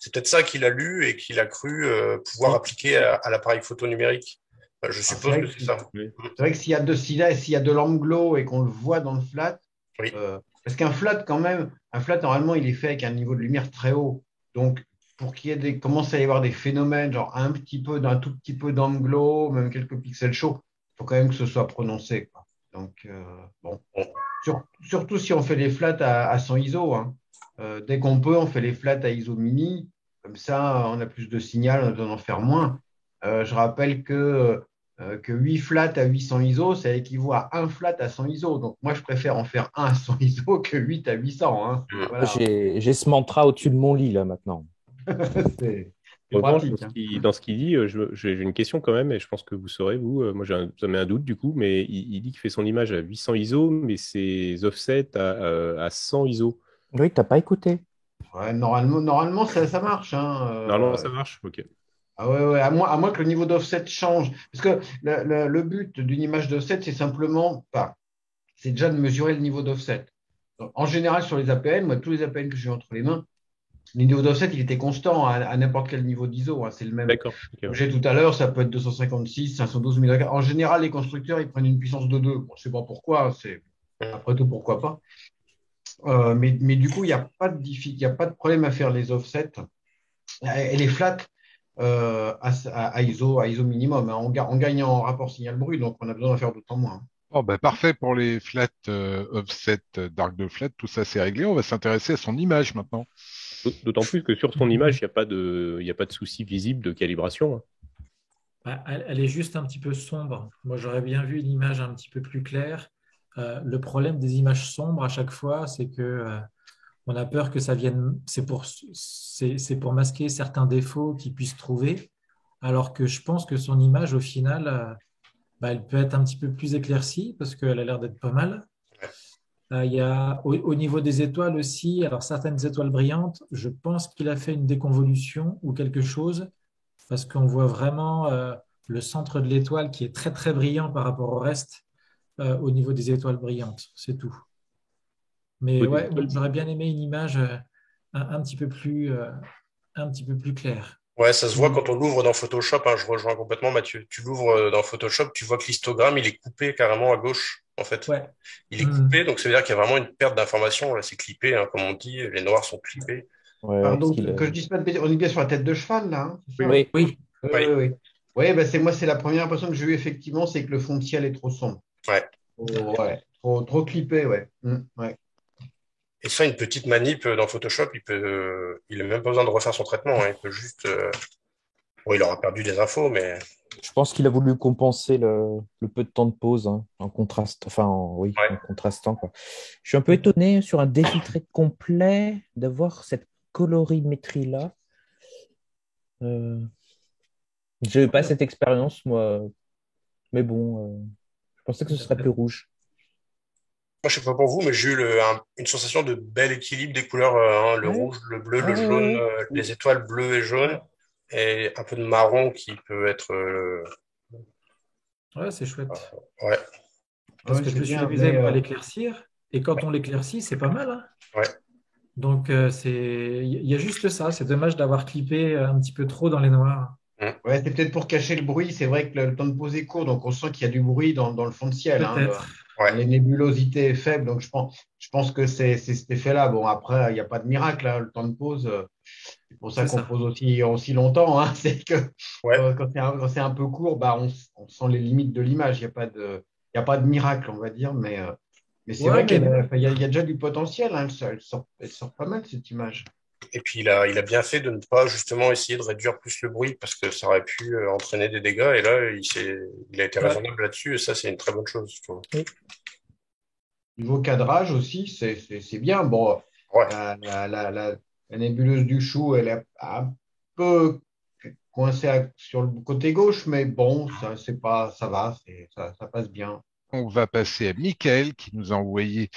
C'est peut-être ça qu'il a lu et qu'il a cru pouvoir appliquer à l'appareil photo numérique. Je suppose que c'est ça. C'est vrai que s'il y a de l'amp glow et qu'on le voit dans le flat, Oui. Parce qu'un flat, quand même, un flat, normalement, il est fait avec un niveau de lumière très haut. Donc, pour qu'il y ait commence à y avoir des phénomènes, genre d'un tout petit peu d'amp glow, même quelques pixels chauds, il faut quand même que ce soit prononcé, quoi. Donc, bon. Surtout si on fait les flats à 100 ISO, hein. Dès qu'on peut, on fait les flats à ISO mini. Comme ça, on a plus de signal, on a besoin d'en faire moins. Je rappelle que que 8 flats à 800 ISO, ça équivaut à un flat à 100 ISO. Donc, moi, je préfère en faire un à 100 ISO que 8 à 800. Hein. Voilà, J'ai ce mantra au-dessus de mon lit, là, maintenant. c'est En revanche, pratique. Hein. dans ce qu'il dit, j'ai une question quand même, et je pense que vous saurez, vous. Moi, ça met un doute du coup, mais il dit qu'il fait son image à 800 ISO, mais ses offsets à 100 ISO. Oui, t'as pas écouté. Ouais, normalement ça marche. Hein. Normalement, ça marche. Ok. Ah ouais, ouais, à moins que le niveau d'offset change. Parce que le but d'une image d'offset, c'est simplement, enfin, c'est déjà de mesurer le niveau d'offset. Donc, en général, sur les APN, moi, tous les APN que j'ai entre les mains, le niveau d'offset, il était constant à n'importe quel niveau d'ISO. Hein, c'est le même. D'accord. Ok, ouais. Comme j'ai tout à l'heure, ça peut être 256, 512 000. En général, les constructeurs, ils prennent une puissance de 2. Bon, je sais pas pourquoi. Après tout, pourquoi pas. Mais du coup, il n'y a pas il y a pas de problème à faire les offsets. Elle est flat à ISO minimum, hein. On gagne en rapport signal brut, donc on a besoin d'en faire d'autant moins. Oh, bah, parfait pour les flat offset, dark de flat, tout ça c'est réglé. On va s'intéresser à son image maintenant. D'autant plus que sur son image, il y a pas de souci visible de calibration. Hein. Bah, elle est juste un petit peu sombre. Moi, j'aurais bien vu une image un petit peu plus claire. Le problème des images sombres à chaque fois, c'est que on a peur que ça vienne. C'est pour masquer certains défauts qu'ils puissent trouver, alors que je pense que son image, au final, bah, elle peut être un petit peu plus éclaircie parce qu'elle a l'air d'être pas mal. Il y a au niveau des étoiles aussi, alors certaines étoiles brillantes, je pense qu'il a fait une déconvolution ou quelque chose parce qu'on voit vraiment le centre de l'étoile qui est très très brillant par rapport au reste au niveau des étoiles brillantes, c'est tout. Mais Au niveau ouais, moi, j'aurais bien aimé une image un petit peu plus claire. Ouais, ça se voit quand on l'ouvre dans Photoshop, hein, je rejoins complètement Mathieu. Tu l'ouvres dans Photoshop, tu vois que l'histogramme, il est coupé carrément à gauche, en fait. Ouais. Il est coupé, donc ça veut dire qu'il y a vraiment une perte d'information. Là, c'est clippé, hein, comme on dit, les noirs sont clippés. Ouais, parce Pardon, qu'il que je dise pas de bêtises, on est bien sur la tête de cheval, là, hein, c'est ça? Oui. Oui, Oui, Oui. oui, oui. Oui, bah, c'est la première impression que j'ai eue, effectivement, c'est que le fond de ciel est trop sombre. Ouais. Ouais, trop clippé, ouais. Ouais. Et ça, une petite manip dans Photoshop, il a même pas besoin de refaire son traitement, hein, il peut juste, bon, il aura perdu des infos, mais Je pense qu'il a voulu compenser le peu de temps de pause, hein, en contraste, enfin, oui, ouais. en contrastant, quoi. Je suis un peu étonné sur un défiltré complet d'avoir cette colorimétrie-là. Euh, je n'ai pas cette expérience, moi, mais bon, je pensais que ce serait plus rouge. Moi, je sais pas pour vous, mais j'ai eu une sensation de bel équilibre des couleurs, hein, le Ouais, rouge, le bleu, le ouais, jaune, ouais. les étoiles bleues et jaunes, et un peu de marron qui peut être, ouais, c'est chouette. ouais, Parce Ouais, que je c'est me suis bien, amusé mais moi, à l'éclaircir. Et quand on l'éclaircit, c'est pas mal. Hein. ouais. Donc, il y a juste ça. C'est dommage d'avoir clippé un petit peu trop dans les noirs. Mm. ouais, c'est peut-être pour cacher le bruit. C'est vrai que le temps de pause est court, donc on sent qu'il y a du bruit dans le fond de ciel. Hein, Peut-être. Ouais. les nébulosités est faible, donc je pense que c'est cet effet-là. Bon, après, il n'y a pas de miracle, hein, le temps de pause. C'est pour ça C'est qu'on ça. pose aussi longtemps. Hein, c'est que Ouais. quand c'est un peu court, bah, on sent les limites de l'image. Il y a pas de miracle, on va dire, mais c'est Ouais, vrai mais il y a déjà du potentiel. Hein, elle sort pas mal, cette image. Et puis il a bien fait de ne pas justement essayer de réduire plus le bruit parce que ça aurait pu entraîner des dégâts. Et là, il a été ouais, raisonnable là-dessus et ça, c'est une très bonne chose, je trouve. Oui. Niveau cadrage aussi, c'est bien. Bon, Ouais. la nébuleuse du Chou, elle est un peu coincée sur le côté gauche, mais bon, ça va, ça passe bien. On va passer à Michael qui nous a envoyé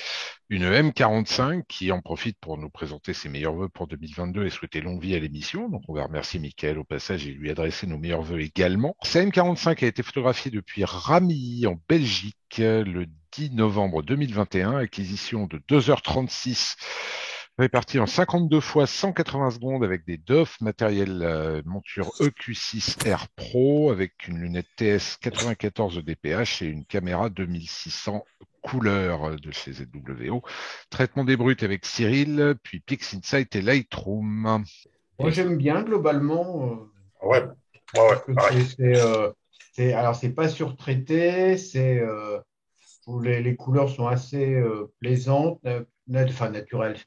une M45 qui en profite pour nous présenter ses meilleurs vœux pour 2022 et souhaiter longue vie à l'émission. Donc on va remercier Michael au passage et lui adresser nos meilleurs vœux également. Sa M45 a été photographiée depuis Ramilly en Belgique le 10 novembre 2021, acquisition de 2h36 répartie en 52 fois 180 secondes avec des DOF, matériel monture EQ6R Pro avec une lunette TS 94 dph et une caméra 2600 couleurs de chez ZWO. Traitement des brutes avec Cyril, puis PixInsight et Lightroom. Moi, j'aime bien globalement. Ouais. Ouais, Je ouais, trouve que pareil. alors c'est pas surtraité, où les couleurs sont assez plaisantes, enfin naturelles.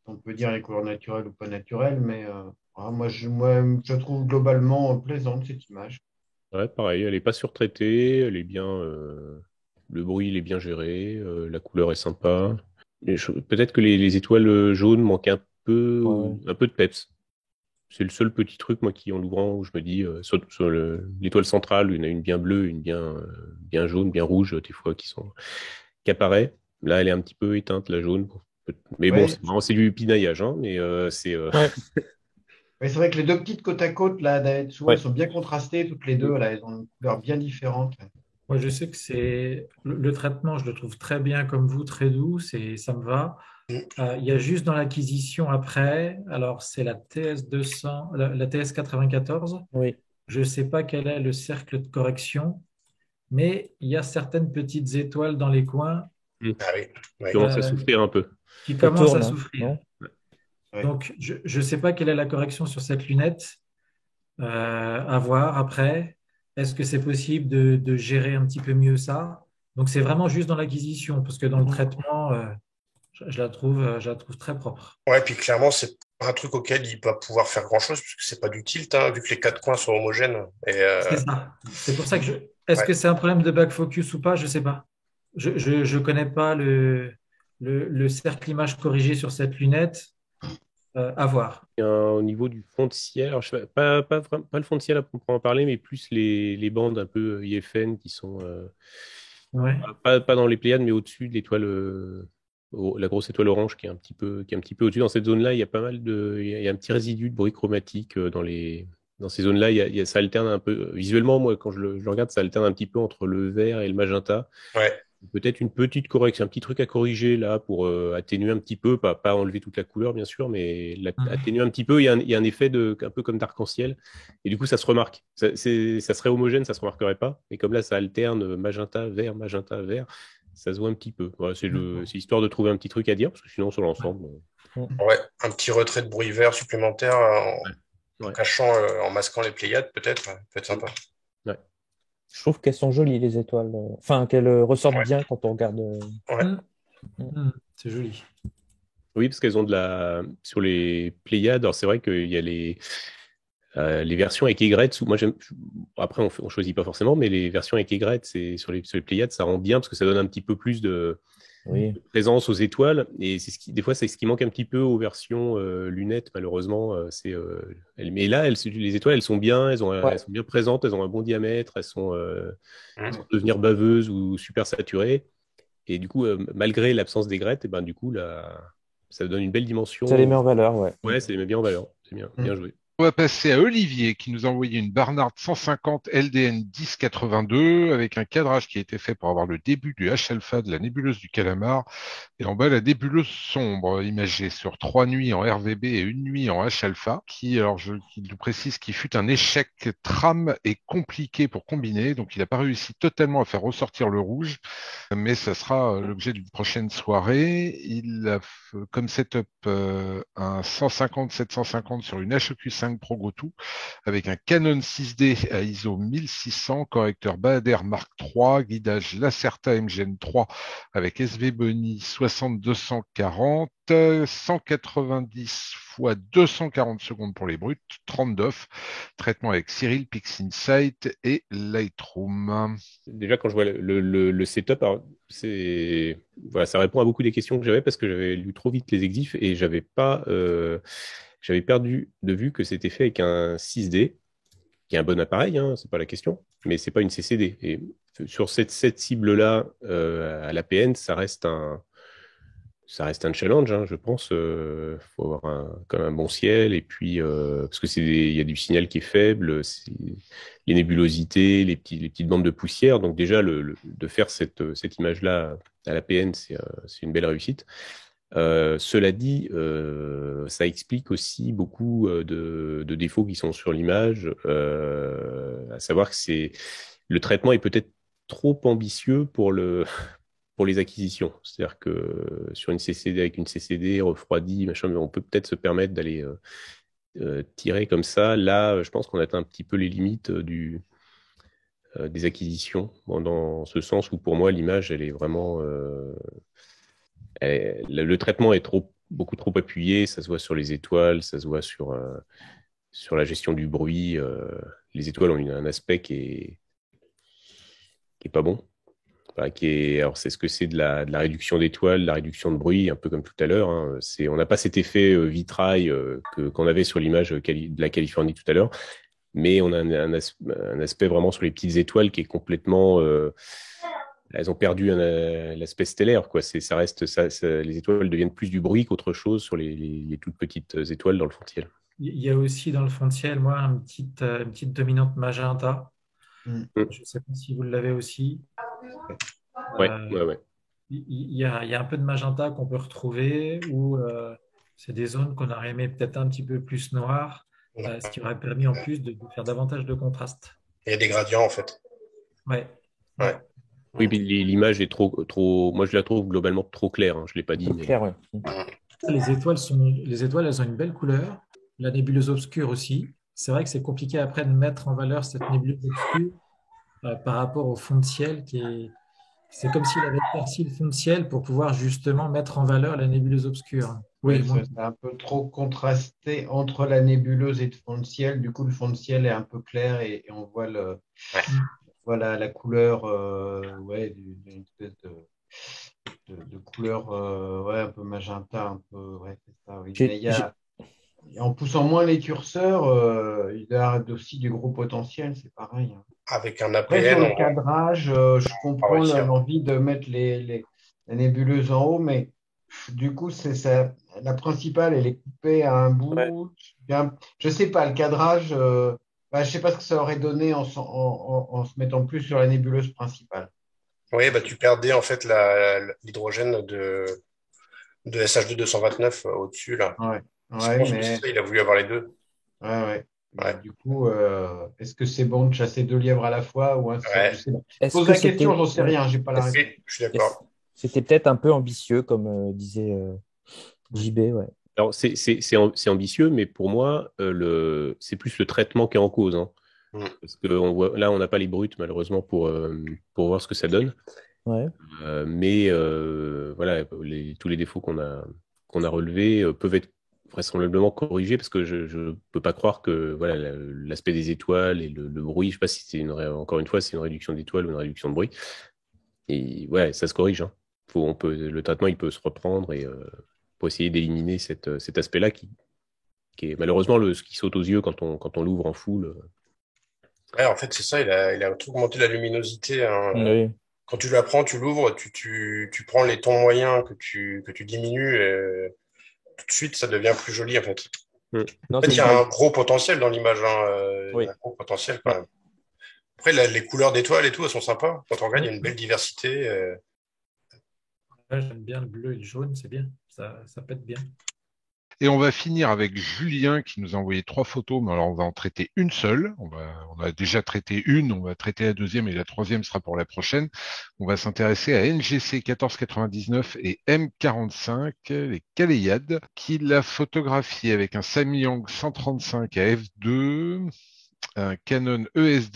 On peut dire les couleurs naturelles ou pas naturelles, mais moi, je trouve globalement plaisante cette image. Ouais, pareil, elle n'est pas surtraitée, elle est bien, le bruit il est bien géré, la couleur est sympa. Peut-être que les étoiles jaunes manquent Ouais. un peu de peps. C'est le seul petit truc, moi, qui en l'ouvrant, où je me dis, sur l'étoile centrale, il y en a une bien bleue, une bien jaune, bien rouge, des fois, qui apparaît. Là, elle est un petit peu éteinte, la jaune. Mais bon, Ouais, c'est du pinaillage, hein, mais Ouais. ouais, c'est vrai que les deux petites côte à côte, là, souvent, elles ouais. sont bien contrastées, toutes les deux, là, elles ont une couleur bien différente. Moi, je sais que c'est le traitement, je le trouve très bien comme vous, très doux, ça me va. Il y a juste dans l'acquisition après, alors c'est la TS200, la TS94. Oui. Je ne sais pas quel est le cercle de correction, mais il y a certaines petites étoiles dans les coins Mm. Ah oui, oui. Commence à euh, souffrir un peu. qui Ça commencent à tourne, hein, souffrir. non? Ouais. Donc, je ne sais pas quelle est la correction sur cette lunette. À voir après. Est-ce que c'est possible de gérer un petit peu mieux ça? Donc, c'est vraiment juste dans l'acquisition, parce que dans le traitement, je la trouve très propre. Ouais, puis clairement, c'est pas un truc auquel il va pouvoir faire grand-chose, puisque c'est pas du tilt, hein, vu que les quatre coins sont homogènes. Et C'est ça. C'est pour ça que Est-ce ouais. que c'est un problème de back focus ou pas? Je ne sais pas. Je connais pas le cercle image corrigé sur cette lunette. À voir. Et, au niveau du fond de ciel, alors, je sais pas le fond de ciel à proprement parler, mais plus les bandes un peu IFN qui sont Ouais. pas dans les Pléiades, mais au-dessus de l'étoile, la grosse étoile orange qui est un petit peu au-dessus. Dans cette zone-là, il y a pas mal il y a un petit résidu de bruit chromatique dans ces zones-là. Ça alterne un peu. Visuellement, moi, quand je le regarde, ça alterne un petit peu entre le vert et le magenta. Ouais. Peut-être une petite correction, un petit truc à corriger là pour atténuer un petit peu, pas enlever toute la couleur bien sûr, mais Mhm. atténuer un petit peu. Il y a un effet un peu comme d'arc-en-ciel, et du coup ça se remarque. Ça serait homogène, ça se remarquerait pas, mais comme là ça alterne magenta, vert, ça se voit un petit peu. Voilà, D'accord. c'est histoire de trouver un petit truc à dire, parce que sinon sur Ouais. l'ensemble, Mm. Ouais. Un petit retrait de bruit vert supplémentaire ouais. en Ouais. cachant, en masquant les Pléiades, peut-être, peut être sympa. Ouais. Je trouve qu'elles sont jolies, les étoiles. Enfin, qu'elles ressortent Ouais. bien quand on regarde. Ouais. Mhm. Mm. Mhm. C'est joli. Oui, parce qu'elles ont sur les Pléiades, alors c'est vrai qu'il y a les versions avec aigrettes, moi après on choisit pas forcément, mais les versions avec aigrettes, c'est sur les Pléiades, ça rend bien parce que ça donne un petit peu plus de Oui. présence aux étoiles. Et des fois, c'est ce qui manque un petit peu aux versions lunettes, malheureusement. Mais là, les étoiles, elles Ouais. sont bien présentes, elles ont un bon diamètre, elles Mhm. sont devenir baveuses ou super saturées. Et du coup, malgré l'absence d'aigrettes, et ben du coup, ça donne une belle dimension. Ça les met en valeur, ouais. Mm. Ouais, ça les met bien en valeur. C'est bien, bien Mm. joué. On va passer à Olivier qui nous a envoyé une Barnard 150 LDN 1082 avec un cadrage qui a été fait pour avoir le début du H-alpha de la nébuleuse du Calamar et en bas la nébuleuse sombre imagée sur 3 nuits en RVB et une nuit en H-alpha qui nous précise qu'il fut un échec trame et compliqué pour combiner, donc il n'a pas réussi totalement à faire ressortir le rouge, mais ça sera l'objet d'une prochaine soirée. Il a comme setup un 150-750 sur une HEQ5 Pro Go2 avec un Canon 6D à ISO 1600, correcteur Bahader Mark III, guidage Lacerta MGN 3 avec SV Bunny 60-240, 190 x 240 secondes pour les brutes, 30 d'off, traitement avec Cyril, PixInsight et Lightroom. Déjà, quand je vois le setup, alors, voilà, ça répond à beaucoup des questions que j'avais parce que j'avais lu trop vite les exifs et j'avais perdu de vue que c'était fait avec un 6D, qui est un bon appareil, hein, c'est pas la question, mais c'est pas une CCD. Et sur cette cible-là, à la PN, ça reste un challenge, hein, je pense. Faut avoir quand même un bon ciel et puis parce que il y a du signal qui est faible, les nébulosités, les petites bandes de poussière. Donc déjà de faire cette image-là à la PN, c'est une belle réussite. Cela dit, ça explique aussi beaucoup de défauts qui sont sur l'image, à savoir que le traitement est peut-être trop ambitieux pour les acquisitions. C'est-à-dire que sur une CCD avec une CCD refroidie, machin, mais on peut peut-être se permettre d'aller tirer comme ça. Là, je pense qu'on atteint un petit peu les limites des acquisitions, bon, dans ce sens où pour moi l'image, elle est vraiment, le traitement est beaucoup trop appuyé. Ça se voit sur les étoiles, ça se voit sur la gestion du bruit. les étoiles ont un aspect qui est pas bon. Enfin, alors, c'est ce que c'est de la réduction d'étoiles, de la réduction de bruit, un peu comme tout à l'heure. Hein. On n'a pas cet effet vitrail qu'on avait sur l'image de la Californie tout à l'heure, mais on a un aspect vraiment sur les petites étoiles qui est complètement. Elles ont perdu l'aspect stellaire, quoi. Ça reste, les étoiles deviennent plus du bruit qu'autre chose sur les toutes petites étoiles dans le fond de ciel. Il y a aussi dans le fond de ciel, moi, une petite dominante magenta. Mm. Je ne sais pas si vous l'avez aussi. Ouais, Euh, ouais. il y a un peu de magenta qu'on peut retrouver où c'est des zones qu'on aurait aimé peut-être un petit peu plus noires, ce qui aurait permis en plus de faire davantage de contraste. Il y a des gradients, en fait. Ouais. Ouais. Oui, puis l'image est trop. Moi, je la trouve globalement trop claire. Hein. Je l'ai pas dit, mais. Clair, ouais. Les étoiles, elles ont une belle couleur. La nébuleuse obscure aussi. C'est vrai que c'est compliqué après de mettre en valeur cette nébuleuse obscure par rapport au fond de ciel c'est comme s'il avait éclairci le fond de ciel pour pouvoir justement mettre en valeur la nébuleuse obscure. Oui, Oui, c'est un peu trop contrasté entre la nébuleuse et le fond de ciel. Du coup, le fond de ciel est un peu clair et on voit la couleur, ouais, d'une espèce de couleur, ouais, un peu magenta, un peu, ouais, c'est ça, oui. Mais en poussant moins les curseurs, il y a aussi du gros potentiel, c'est pareil. Hein. Avec un Après, sur APN, le cadrage, je va comprends réussir. l'envie de mettre la nébuleuse en haut, mais du coup, c'est ça. La principale, elle est coupée à un Ouais. bout. Je sais pas, le cadrage, je sais pas ce que ça aurait donné en se mettant plus sur la nébuleuse principale. Oui, bah, tu perdais en fait l'hydrogène de SH2 229 au-dessus, là. Ouais, Je ouais, pense que c'est mais ça, il a voulu avoir les deux. ouais, ouais. Mais Ouais, du coup, est-ce que c'est bon de chasser deux lièvres à la fois ou un seul? Je ouais. sais pas. Je Est-ce pose que la question, c'était j'en sais rien, j'ai pas la réponse. Oui, je suis d'accord. c'était peut-être un peu ambitieux, comme disait JB, ouais. Alors, c'est ambitieux, mais pour moi, c'est plus le traitement qui est en cause. Hein. Mm. Parce que là, on n'a pas les brutes, malheureusement, pour voir ce que ça donne. Ouais. Mais voilà, tous les défauts qu'on a relevés peuvent être vraisemblablement corrigés parce que je ne peux pas croire que voilà, l'aspect des étoiles et le bruit, je ne sais pas si encore une fois, c'est une réduction d'étoiles ou une réduction de bruit. Et ouais, ça se corrige. Hein. Le traitement, il peut se reprendre et pour essayer d'éliminer cet aspect-là qui est malheureusement ce qui saute aux yeux quand on l'ouvre en full. Ouais, en fait, c'est ça, il a tout augmenté la luminosité. Hein. Oui. Quand tu la prends, tu l'ouvres, tu prends les tons moyens que tu diminues, et tout de suite, ça devient plus joli, en fait. Mm. Non, En fait, c'est il y a vrai. un gros potentiel dans l'image, hein. Il y Oui. a un gros potentiel quand même. Après, les couleurs d'étoiles et tout, elles sont sympas. Quand on regarde, il y a une belle diversité. Ouais, j'aime bien le bleu et le jaune, c'est bien. Ça pète bien. Et on va finir avec Julien qui nous a envoyé 3 photos, mais alors on va en traiter une seule. On a déjà traité une, on va traiter la deuxième et la troisième sera pour la prochaine. On va s'intéresser à NGC 1499 et M45, les Caléiades, qu'il a photographié avec un Samyang 135 à f2, un Canon EOS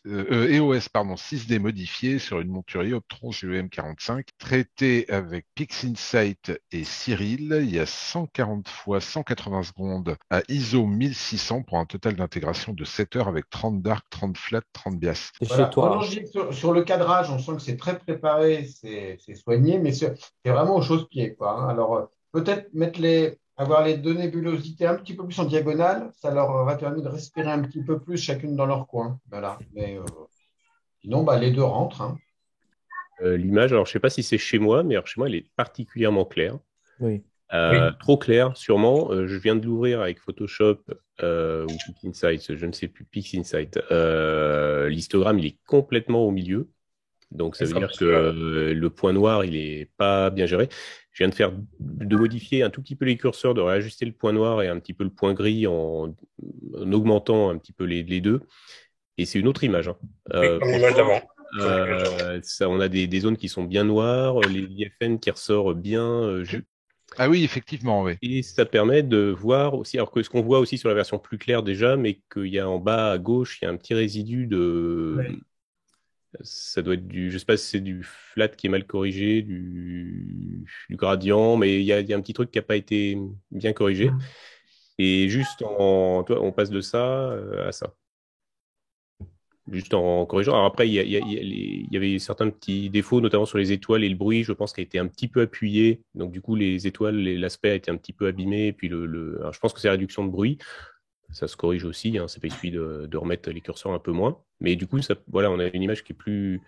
6D modifié sur une monture Ioptron GEM45, traité avec PixInsight et Cyril. Il y a 140 x 180 secondes à ISO 1600 pour un total d'intégration de 7 heures avec 30 dark, 30 flat, 30 bias. C'est chez Voilà. toi. Moi, non, je dis que sur le cadrage, on sent que c'est très préparé, c'est soigné, mais c'est vraiment au chausse-pied, quoi. Hein. Alors, peut-être avoir les deux nébulosités un petit peu plus en diagonale, ça leur aurait permis de respirer un petit peu plus chacune dans leur coin. Voilà. Mais sinon, les deux rentrent. Hein. L'image, alors je sais pas si c'est chez moi, mais alors, chez moi, elle est particulièrement claire. Oui. Oui. Trop clair, sûrement. Je viens de l'ouvrir avec Photoshop ou PixInsight, je ne sais plus, PixInsight. L'histogramme, il est complètement au milieu. Donc, ça veut dire que le point noir, il est pas bien géré. Je viens de modifier un tout petit peu les curseurs, de réajuster le point noir et un petit peu le point gris en augmentant un petit peu les deux. Et c'est une autre image. Hein. Oui, comme l'image d'avant. On a des zones qui sont bien noires, l'IFN qui ressort bien. Ah oui, effectivement, oui. Et ça permet de voir aussi, alors que ce qu'on voit aussi sur la version plus claire déjà, mais qu'il y a en bas à gauche, il y a un petit résidu de... Ouais. Ça doit être je sais pas si c'est du flat qui est mal corrigé, du gradient, mais il y a un petit truc qui n'a pas été bien corrigé. Et juste on passe de ça à ça. juste en corrigeant. Alors après, il y avait certains petits défauts, notamment sur les étoiles et le bruit, je pense, qui a été un petit peu appuyé. Donc, du coup, les étoiles, l'aspect a été un petit peu abîmé. Et puis, alors, je pense que c'est la réduction de bruit. Ça se corrige aussi. Hein, c'est pas il suffit de remettre les curseurs un peu moins. Mais du coup, voilà, on a une image qui est plus.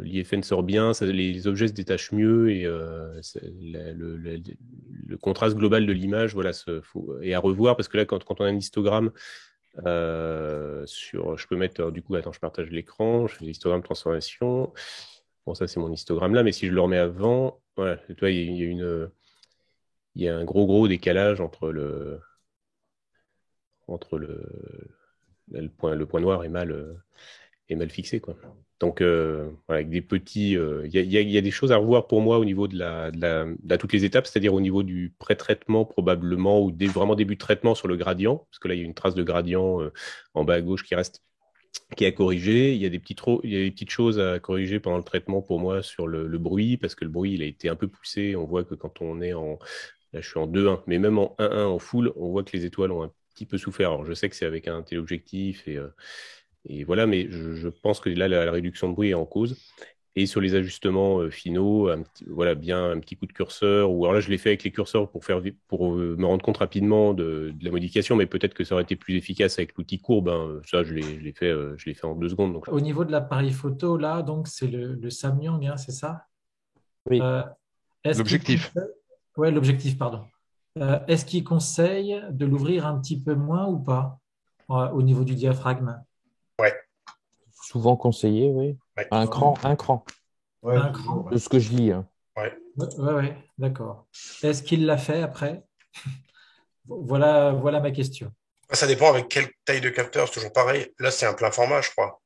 L'IFN sort bien, les objets se détachent mieux et le contraste global de l'image, voilà, est à revoir parce que là, quand on a un histogramme je peux mettre du coup, attends, je partage l'écran, je fais l'histogramme transformation. Bon, ça c'est mon histogramme là, mais si je le remets avant, voilà, tu vois, il y a un gros décalage entre le point noir est mal fixé, quoi. Donc, voilà, avec des petits, il y a des choses à revoir pour moi au niveau de toutes les étapes, c'est-à-dire au niveau du pré-traitement probablement, ou vraiment début de traitement sur le gradient, parce que là, il y a une trace de gradient en bas à gauche qui est à corriger. Il y a des petites choses à corriger pendant le traitement pour moi sur le bruit, parce que le bruit, il a été un peu poussé. On voit que quand on est là, je suis en 2.1, mais même en 1.1 en full, on voit que les étoiles ont un petit peu souffert. Alors, je sais que c'est avec un téléobjectif et voilà, mais je pense que là, la réduction de bruit est en cause. Et sur les ajustements finaux, voilà, bien un petit coup de curseur. Ou alors là, je l'ai fait avec les curseurs pour me rendre compte rapidement de la modification, mais peut-être que ça aurait été plus efficace avec l'outil courbe. Hein. Ça, je l'ai fait en 2 secondes. Donc. Au niveau de l'appareil photo, là, donc c'est le Samyang, hein, c'est ça? Oui. Euh, est-ce qu'il L'objectif. Ouais, l'objectif, pardon. Est-ce qu'il conseille de l'ouvrir un petit peu moins ou pas au niveau du diaphragme? Ouais, Souvent conseillé, oui. ouais, Un cran, Ouais, Un toujours. cran? Ouais. de ce que je lis. Hein. ouais. Ouais, d'accord. Est-ce qu'il l'a fait après? Voilà ma question. Ça dépend avec quelle taille de capteur, c'est toujours pareil. Là, c'est un plein format, je crois.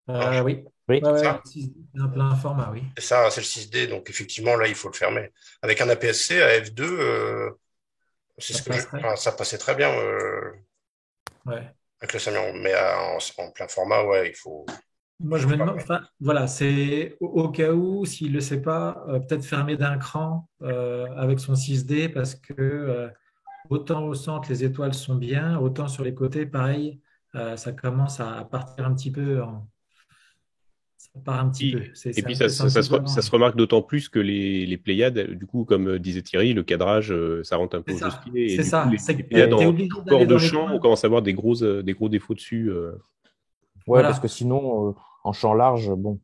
Non, Oui, Oui. ouais, c'est ouais, ça? c'est un plein format, oui. C'est ça, c'est le 6D, donc effectivement, là, il faut le fermer. Avec un APS-C à F2, c'est Ça ce passerait. enfin, ça passait très bien Ouais. avec le Samyang, mais en plein format, ouais, Moi, il je faut me pas. demande, enfin, voilà, c'est au cas où, s'il ne le sait pas, peut-être fermer d'un cran avec son 6D parce que autant au centre, les étoiles sont bien, autant sur les côtés, pareil, ça commence à partir un petit peu. Ça part un petit peu. Et puis C'est un petit peu ça se arrangé. remarque d'autant plus que les Pléiades, du coup, comme disait Thierry, le cadrage, ça rentre un peu C'est au ça, skill. Et c'est du coup, ça. les C'est Pléiades que tu es en obligé tout d'aller port de dans les champ, on coins. commence à avoir des gros défauts dessus. Ouais, parce que Voilà. sinon, en champ large, bon.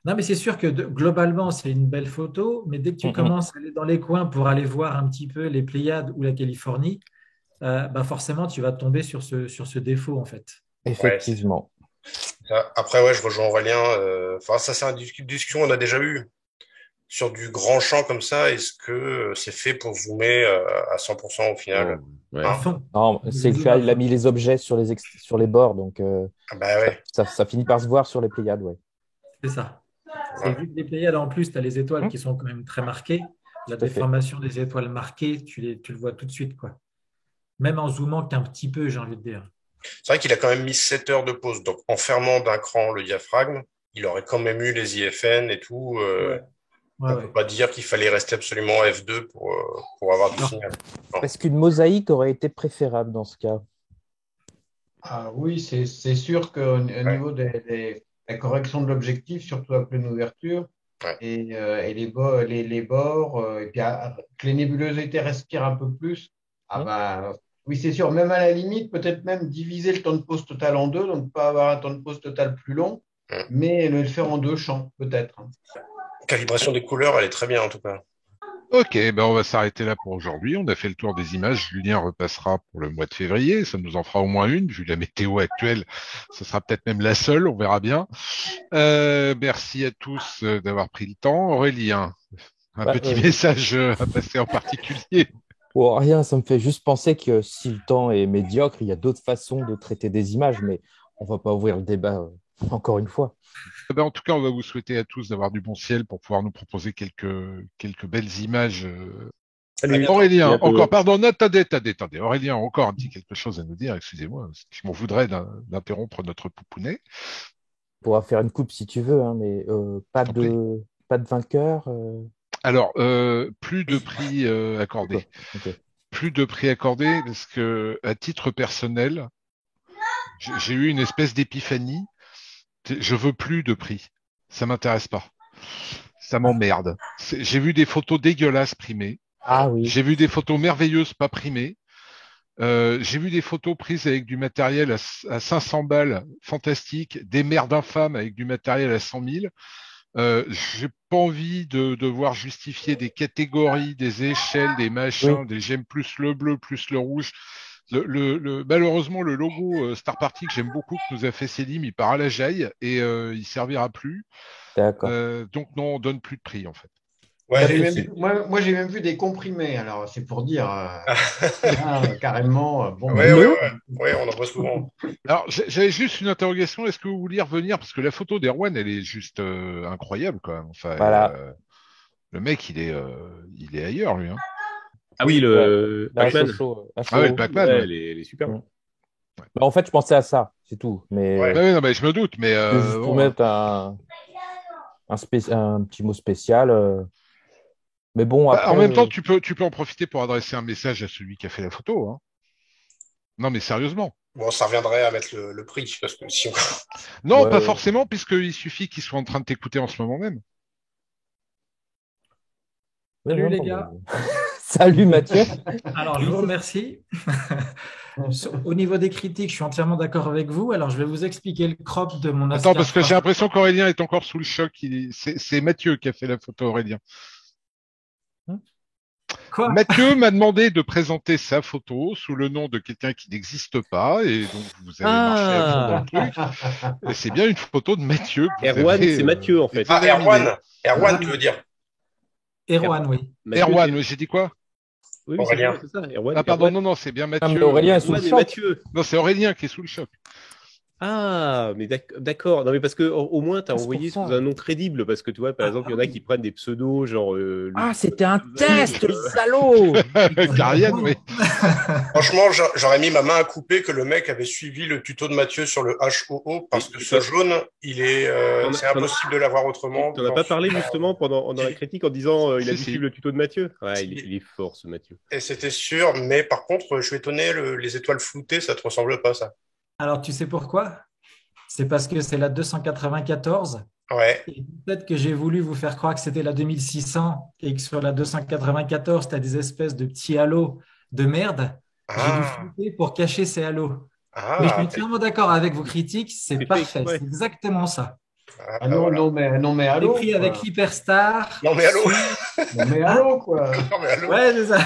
Non, mais c'est sûr que globalement, c'est une belle photo, mais dès que tu Mm. commences à aller dans les coins pour aller voir un petit peu les Pléiades ou la Californie, bah forcément, tu vas tomber sur ce défaut, en fait. Ouais, Effectivement. ça. Après, ouais, je rejoins Aurélien. Enfin, ça, c'est une discussion qu'on a déjà eue. Sur du grand champ comme ça, est-ce que c'est fait pour zoomer à 100% au final? Non, ouais. À Hein? fond. Non, Le zoom à il a fond. mis les objets sur les bords, donc Ah bah ouais. ça finit par se voir sur les Pléiades, ouais. C'est ça. Et Ouais. vu que les Pléiades, en plus, tu as les étoiles Mm. qui sont quand même très marquées, la Tout à fait. déformation des étoiles marquées, tu le vois tout de suite, quoi. Même en zoomant qu'un petit peu, j'ai envie de dire. C'est vrai qu'il a quand même mis 7 heures de pause. Donc, en fermant d'un cran le diaphragme, il aurait quand même eu les IFN et tout. Ouais, ouais, On peut ouais. pas dire qu'il fallait rester absolument F2 pour avoir du Alors, signal. Non. Est-ce qu'une mosaïque aurait été préférable dans ce cas? Ah oui, c'est sûr qu'au Ouais, niveau la correction de l'objectif, surtout à pleine ouverture, ouais. et les bords, et puis que les nébulosités respirent un peu plus, ah Mm. bah, oui, c'est sûr, même à la limite, peut-être même diviser le temps de pause total en deux, donc pas avoir un temps de pause total plus long, Mm. mais le faire en deux champs, peut-être. Calibration des couleurs, elle est très bien en tout cas. Ok, ben on va s'arrêter là pour aujourd'hui. On a fait le tour des images. Julien repassera pour le mois de février. Ça nous en fera au moins une. Vu la météo actuelle, ce sera peut-être même la seule. On verra bien. Merci à tous d'avoir pris le temps. Aurélien, un Bah, petit message à passer en particulier. oh, rien, ça me fait juste penser que si le temps est médiocre, il y a d'autres façons de traiter des images, mais on va pas ouvrir le débat encore une fois. Eh ben, en tout cas, on va vous souhaiter à tous d'avoir du bon ciel pour pouvoir nous proposer quelques belles images. À Salut, bientôt. à Aurélien, encore, bientôt. pardon, attendez. Aurélien, encore un petit quelque chose à nous dire, excusez-moi, je m'en voudrais d'interrompre notre poupounet. On pourra faire une coupe si tu veux, hein, mais Je t'en prie. pas de vainqueur. Alors, plus de prix accordés. D'accord. Ok. Plus de prix accordés parce que, à titre personnel, J'ai eu une espèce d'épiphanie. Je veux plus de prix. Ça m'intéresse pas. Ça m'emmerde. J'ai vu des photos dégueulasses primées. Ah oui. J'ai vu des photos merveilleuses pas primées. J'ai vu des photos prises avec du matériel à 500 balles, fantastique, des merdes infâmes avec du matériel à 100 000. J'ai pas envie de devoir justifier des catégories, des échelles, des machins, des j'aime plus le bleu, plus le rouge. Malheureusement, le logo Star Party que j'aime beaucoup, que nous a fait Célim, il part à la jaille et il servira plus. D'accord. Donc non, on donne plus de prix en fait. Ouais, Moi, j'ai même vu des comprimés, alors c'est pour dire carrément. Bon, ouais, on en voit souvent. Alors, j'avais juste une interrogation. Est-ce que vous vouliez revenir? Parce que la photo d'Erwan, elle est juste incroyable, quand même. Enfin, Voilà. le mec, il est ailleurs, lui. Hein. Ah oui, le Là, Pac-Man. Ah ouais, le Pac-Man. Ouais, Ouais. elle est super. Ouais. Bah, en fait, je pensais à ça, c'est tout. Mais Ouais, non, mais je me doute. Mais juste pour mettre un petit mot spécial. Mais bon, après. En même temps, tu peux en profiter pour adresser un message à celui qui a fait la photo. Hein. Non, mais sérieusement. Bon, ça reviendrait à mettre le prix, parce que si on... Non, Ouais. pas forcément, puisqu'il suffit qu'il soit en train de t'écouter en ce moment même. Salut les gars. Salut Mathieu. Alors, je vous remercie. Au niveau des critiques, je suis entièrement d'accord avec vous. Alors, je vais vous expliquer le crop de mon Attends, Ascar. parce que j'ai l'impression qu'Aurélien est encore sous le choc. C'est Mathieu qui a fait la photo, Aurélien. Quoi? Mathieu m'a demandé de présenter sa photo sous le nom de quelqu'un qui n'existe pas, et donc vous avez marché à fond dans le truc. Et c'est bien une photo de Mathieu. que vous Erwan, avez, c'est Mathieu, en fait. Ah, déterminé. Erwan, tu veux dire? Erwan, oui. Mathieu, Erwan, c'est- j'ai dit quoi? Oui, c'est Aurélien. ça, c'est ça. Erwan, Ah pardon, Erwan. non, c'est bien Ah, Mathieu. mais Aurélien est sous Erwan le et choc. Mathieu. Non, c'est Aurélien qui est sous le choc. Ah, mais d'accord. Non, mais parce que au moins, t'as Ah, c'est envoyé pour sous ça. un nom crédible. Parce que tu vois, par exemple, il y en a qui prennent des pseudos, genre. Ah, c'était un test, le salaud. Karian, oui. Franchement, j'aurais mis ma main à couper que le mec avait suivi le tuto de Mathieu sur le HOO, parce que ce jaune, c'est impossible de l'avoir autrement. T'en as pas parlé justement pendant la critique en disant il a Si, dû si. suivre le tuto de Mathieu. Ouais, il est fort ce Mathieu. Et c'était sûr, mais par contre, je suis étonné, les étoiles floutées, ça te ressemble pas, ça. Alors, tu sais pourquoi? C'est parce que c'est la 294. Ouais. Et peut-être que j'ai voulu vous faire croire que c'était la 2600 et que sur la 294, tu as des espèces de petits halos de merde. J'ai dû Ah, flouter pour cacher ces halos. Mais je suis entièrement d'accord avec vos critiques, c'est fait parfait, exprès. c'est exactement ça. non, voilà. non, mais Les allô. pris avec quoi. l'Hyperstar. Non, mais allô. Non, mais allô, quoi. Non, mais allô. Ouais, c'est ça.